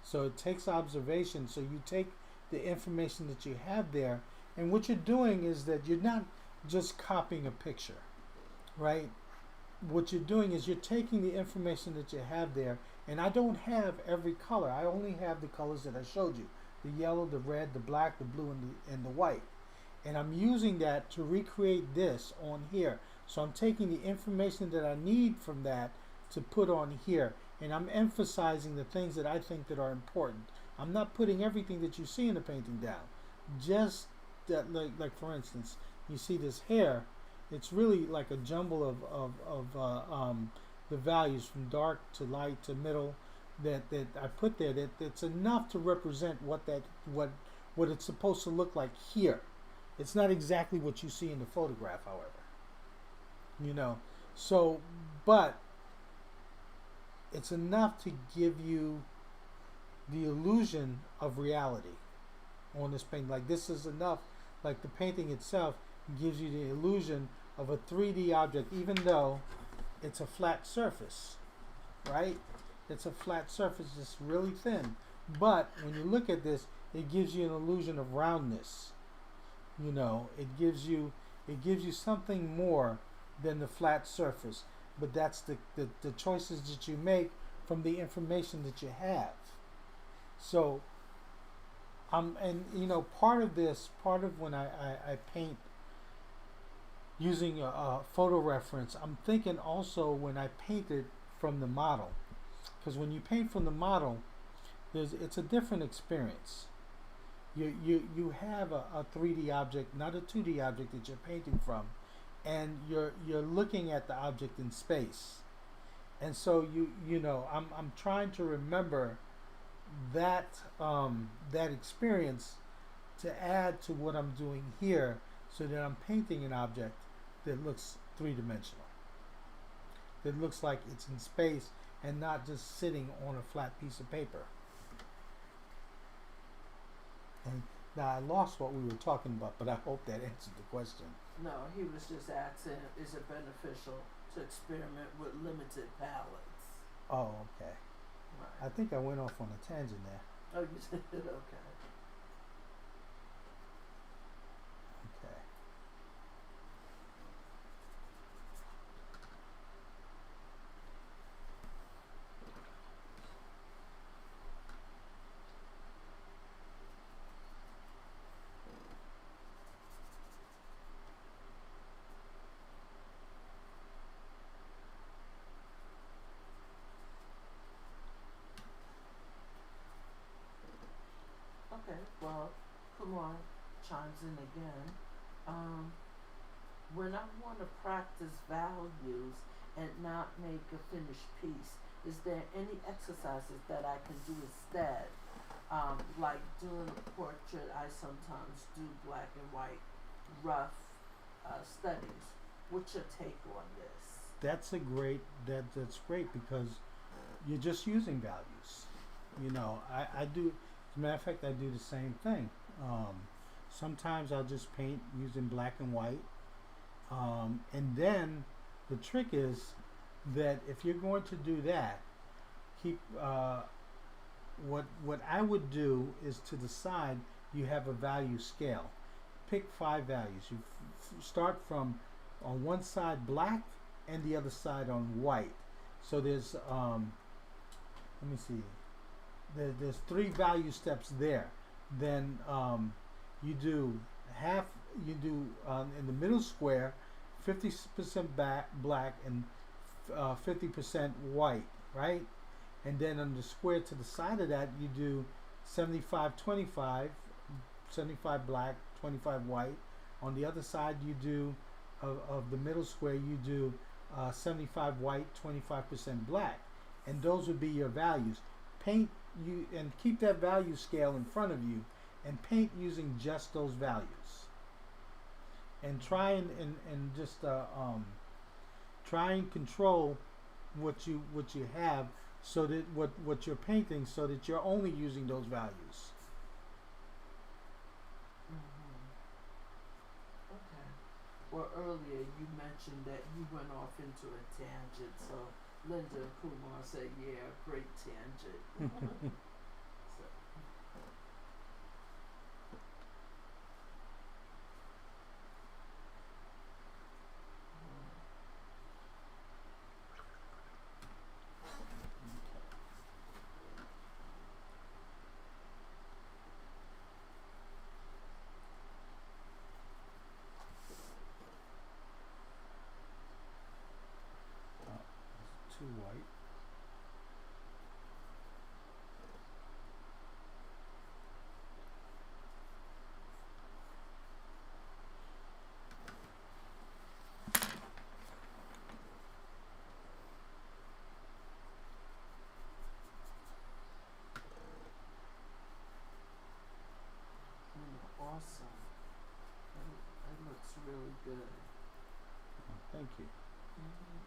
Speaker 1: So it takes observation. So you take the information that you have there, and what you're doing is that you're not just copying a picture, right? What you're doing is you're taking the information that you have there, and I don't have every color. I only have the colors that I showed you: the yellow, the red, the black, the blue, and the white. And I'm using that to recreate this on here. So I'm taking the information that I need from that to put on here, and I'm emphasizing the things that I think that are important. I'm not putting everything that you see in the painting down. Just that, like for instance, you see this hair. It's really like a jumble of the values from dark to light to middle that I put there. That's enough to represent what it's supposed to look like here. It's not exactly what you see in the photograph, however. You know, so but it's enough to give you the illusion of reality on this painting. Like, this is enough. Like, the painting itself gives you the illusion of a 3D object, even though it's a flat surface, right? It's a flat surface, just really thin. But when you look at this, it gives you an illusion of roundness. You know, it gives you something more than the flat surface. But that's the choices that you make from the information that you have. So and you know, part of when I paint using a photo reference, I'm thinking also when I paint it from the model, because when you paint from the model, it's a different experience. You have a 3D object, not a 2D object that you're painting from, and you're looking at the object in space, and so you know, I'm trying to remember that that experience to add to what I'm doing here, so that I'm painting an object that looks three-dimensional, that looks like it's in space and not just sitting on a flat piece of paper. And now I lost what we were talking about, but I hope that answered the question.
Speaker 2: No, he was just asking, is it beneficial to experiment with limited palettes?
Speaker 1: Oh, okay.
Speaker 2: Right.
Speaker 1: I think I went off on a tangent there.
Speaker 2: Oh, you did? Okay. chimes in again. Um, when I want to practice values and not make a finished piece, is there any exercises that I can do instead? Like doing a portrait, I sometimes do black and white rough studies. What's your take on this?
Speaker 1: That's great because you're just using values. I do. As a matter of fact, I do the same thing. Um, Sometimes I'll just paint using black and white, and then the trick is that if you're going to do that, keep what I would do is to the side you have a value scale. Pick 5 values. You start from on one side black and the other side on white. So there's let me see. There's 3 value steps there. Then you do half. You do in the middle square, 50% black and 50% white, right? And then on the square to the side of that, you do 75-25, 75 black, 25 white. On the other side, you do of the middle square, you do 75 white, 25% black, and those would be your values. Paint you and keep that value scale in front of you, and paint using just those values. And try and just try and control what you have, so that what you're painting, so that you're only using those values.
Speaker 2: Okay. Well, earlier you mentioned that you went off into a tangent, so Linda and Kumar said, "Yeah, great tangent." So,
Speaker 1: Too white.
Speaker 2: awesome. That looks really good.
Speaker 1: Thank you.
Speaker 2: Mm-hmm.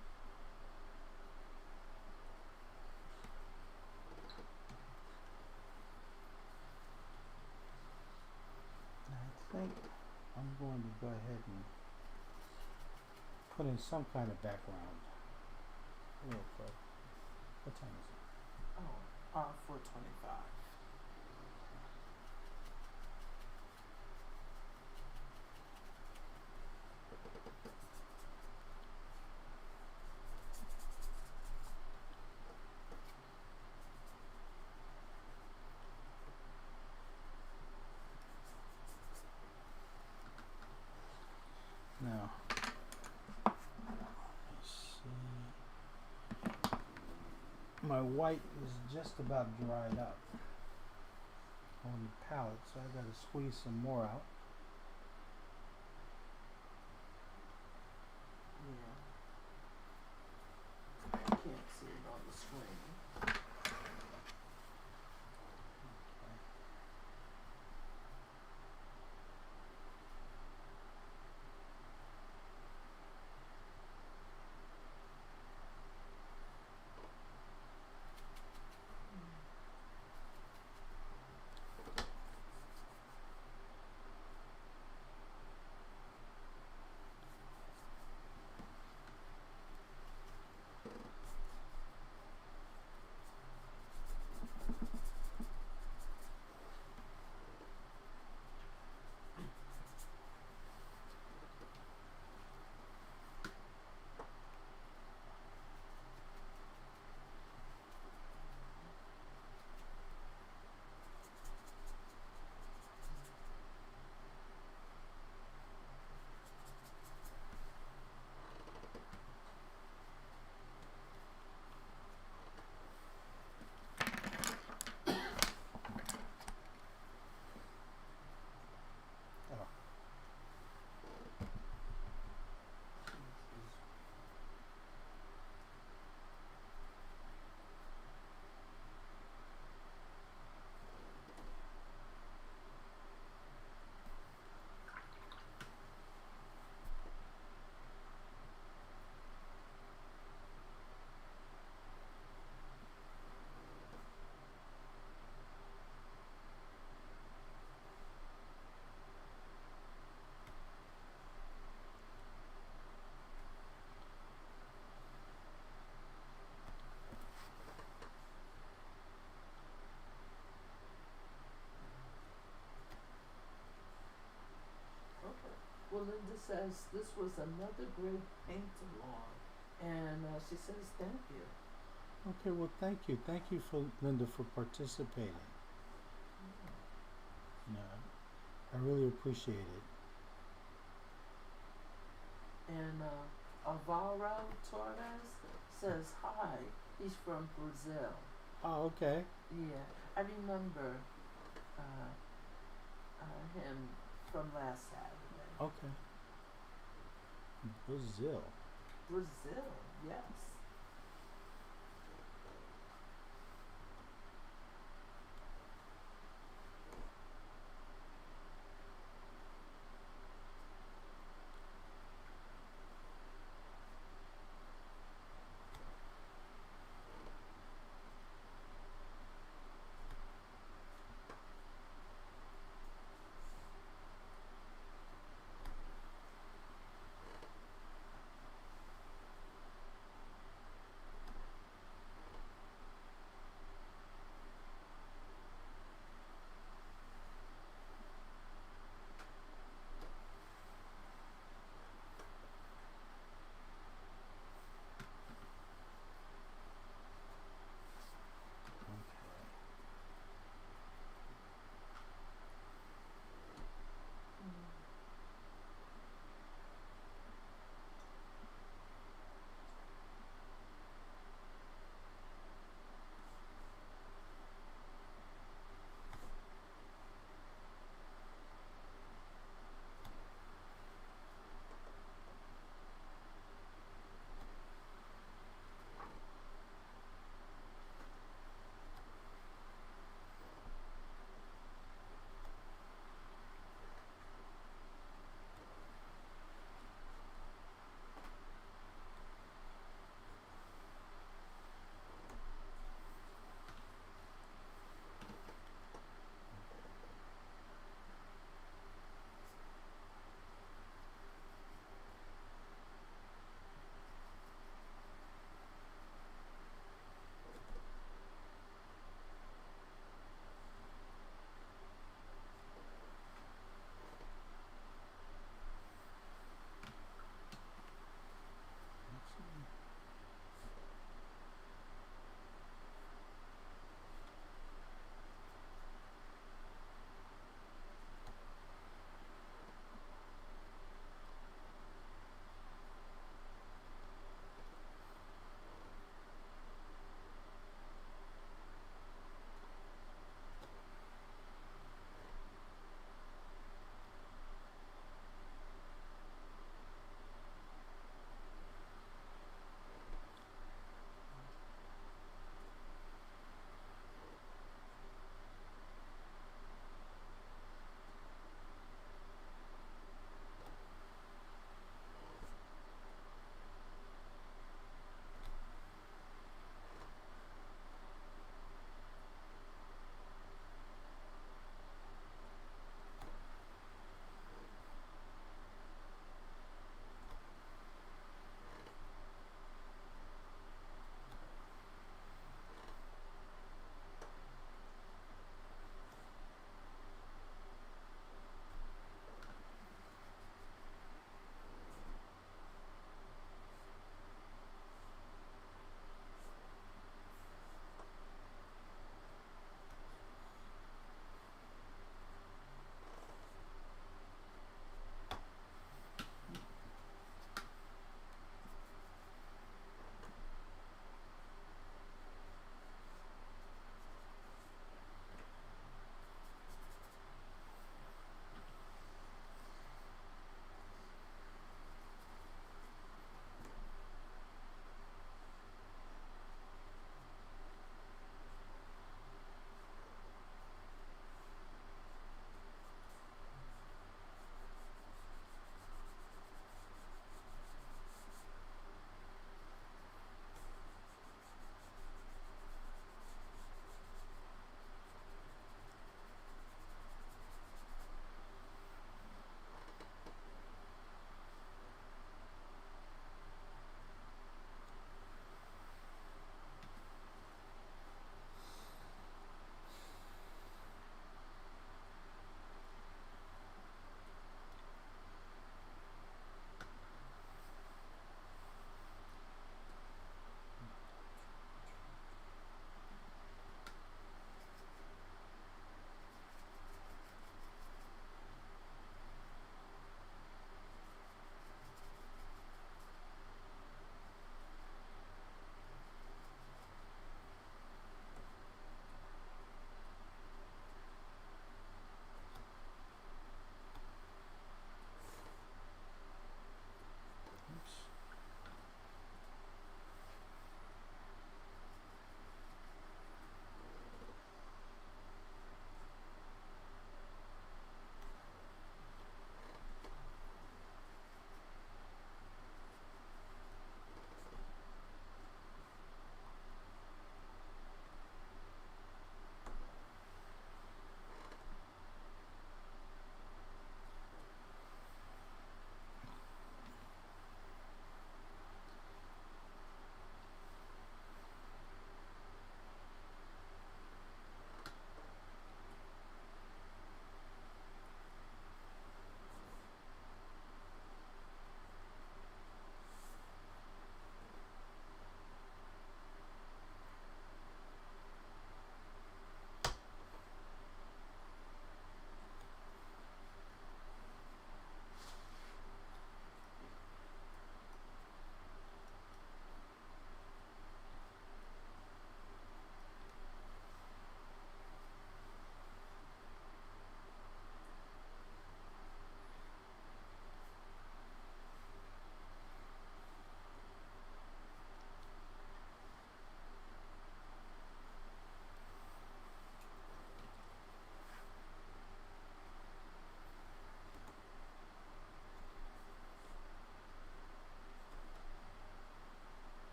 Speaker 1: I think I'm going to go ahead and put in some kind of background real quick. What time is it?
Speaker 2: Oh, 425.
Speaker 1: Now, let's see. My white is just about dried up on the palette, so I got to squeeze some more out.
Speaker 2: Yeah. I can't see it on the screen. Well, Linda says this was another great paint along, and she says thank you.
Speaker 1: Okay, well, thank you. Thank you for Linda for participating. You know, I really appreciate it.
Speaker 2: And Alvaro Torres says hi. He's from Brazil.
Speaker 1: Oh, okay.
Speaker 2: Yeah, I remember uh, him from last Saturday.
Speaker 1: Okay. Brazil.
Speaker 2: Brazil, yes.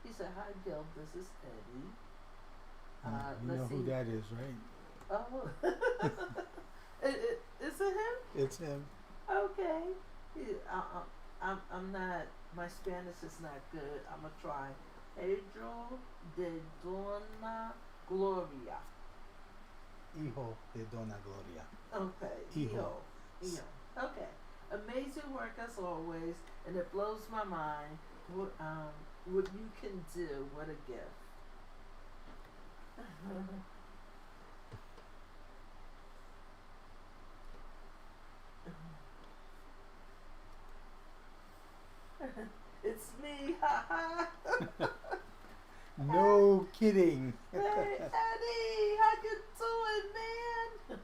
Speaker 2: He said, "Hi, Gil. This is Eddie.
Speaker 1: You
Speaker 2: Let's
Speaker 1: know who
Speaker 2: see.
Speaker 1: that is, right?
Speaker 2: Oh, is it him?
Speaker 1: It's him.
Speaker 2: Okay. I'm not. My Spanish is not good. I'm gonna try. Pedro de Dona Gloria.
Speaker 1: Hijo de Dona Gloria.
Speaker 2: Okay.
Speaker 1: Hijo.
Speaker 2: Hijo. Okay. Amazing work as always, and it blows my mind what you can do. What a gift. It's me, ha ha.
Speaker 1: No kidding.
Speaker 2: Hey, Eddie, how you doing, man?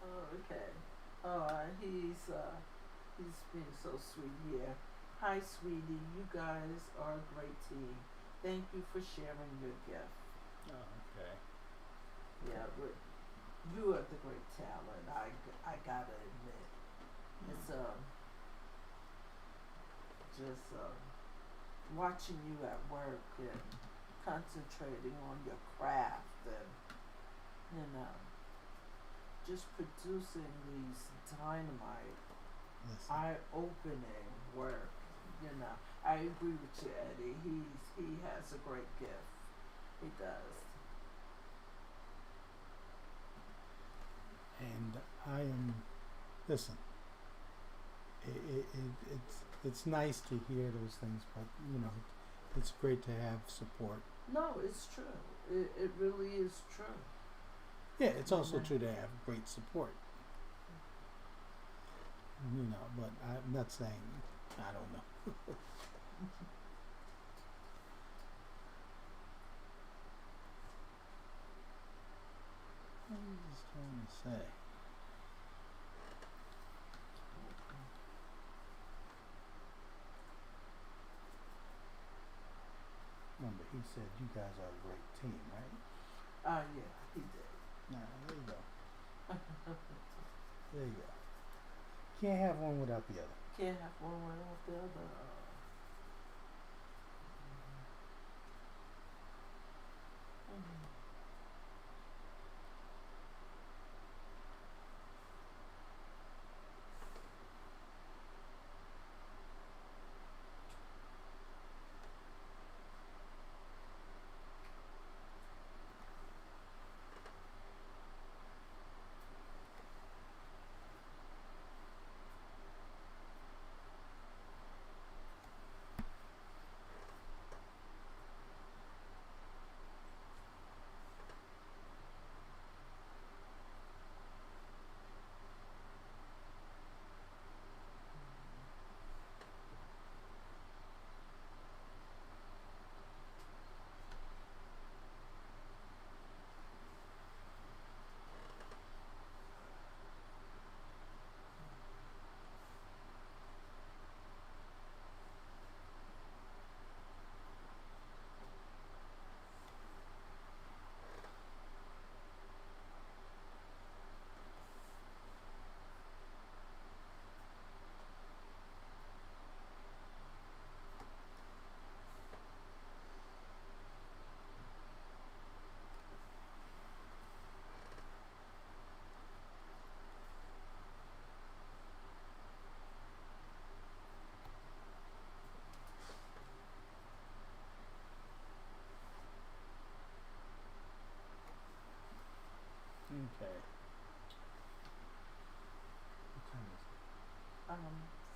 Speaker 2: Oh, okay. He's being so sweet here. Hi, sweetie. You guys are a great team. Thank you for sharing your gift.
Speaker 1: Oh, okay.
Speaker 2: Yeah, but you are the great talent. I gotta admit, it's just watching you at work and concentrating on your craft and you know just producing these dynamite,
Speaker 1: Listen.
Speaker 2: eye-opening work. You know, I agree with you, Eddie. He has a great gift. He does.
Speaker 1: And I am. Listen. It's nice to hear those things, but you know, it's great to have support.
Speaker 2: No, it's true. It really is true.
Speaker 1: Yeah, it's also
Speaker 2: Mhm.
Speaker 1: true to have great support. You know, but I'm not saying I don't know. What was I just trying to say? Remember, he said you guys are a great team, right?
Speaker 2: Yeah, he did.
Speaker 1: Nah, there you go. There you go. Can't have one without the other.
Speaker 2: Can't have one without the other. Mhm.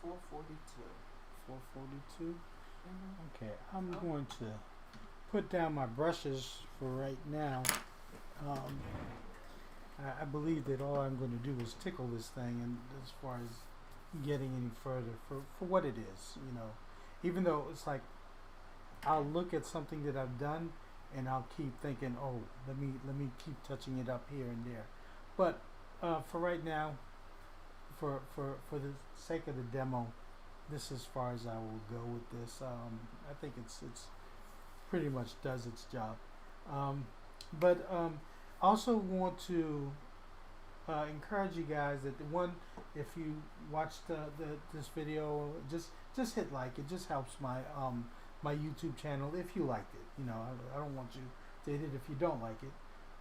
Speaker 2: 442.
Speaker 1: 442.
Speaker 2: Mm-hmm.
Speaker 1: Okay, I'm
Speaker 2: Oh.
Speaker 1: going to put down my brushes for right now. Um, I believe that all I'm going to do is tickle this thing, and as far as getting any further for what it is, even though it's like I'll look at something that I've done and I'll keep thinking, oh, let me keep touching it up here and there. But for right now, for the sake of the demo, this is as far as I will go with this. I think it's pretty much does its job. But also want to encourage you guys that if you watched this video, just hit like. It just helps my YouTube channel if you liked it. I don't want you to hit it if you don't like it.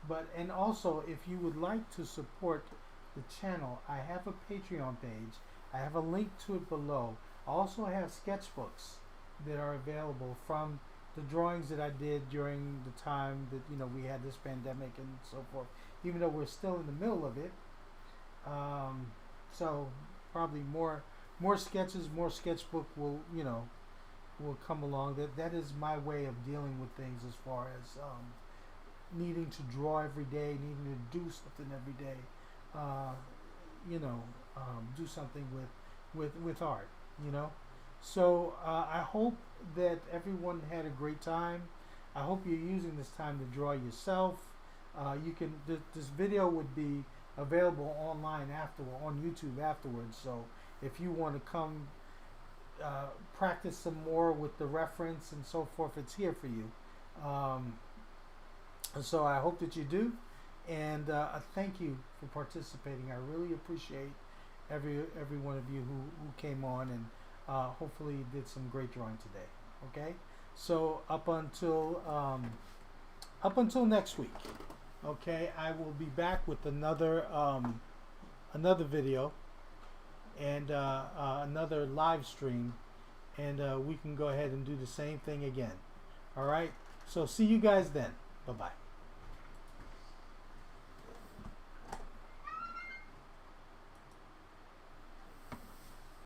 Speaker 1: But and also if you would like to support the channel, I have a Patreon page. I have a link to it below. I also have sketchbooks that are available from the drawings that I did during the time that we had this pandemic and so forth. Even though we're still in the middle of it, so probably more sketches, more sketchbook will come along. That is my way of dealing with things as far as needing to draw every day, needing to do something every day. Do something with art. So I hope that everyone had a great time. I hope you're using this time to draw yourself. This video would be available online on YouTube afterwards. So if you want to come practice some more with the reference and so forth, it's here for you. So I hope that you do, and I thank you for participating. I really appreciate every one of you who came on, and hopefully did some great drawing today. Okay, so up until next week. Okay, I will be back with another video and another live stream, and we can go ahead and do the same thing again. All right, so see you guys then. Bye bye.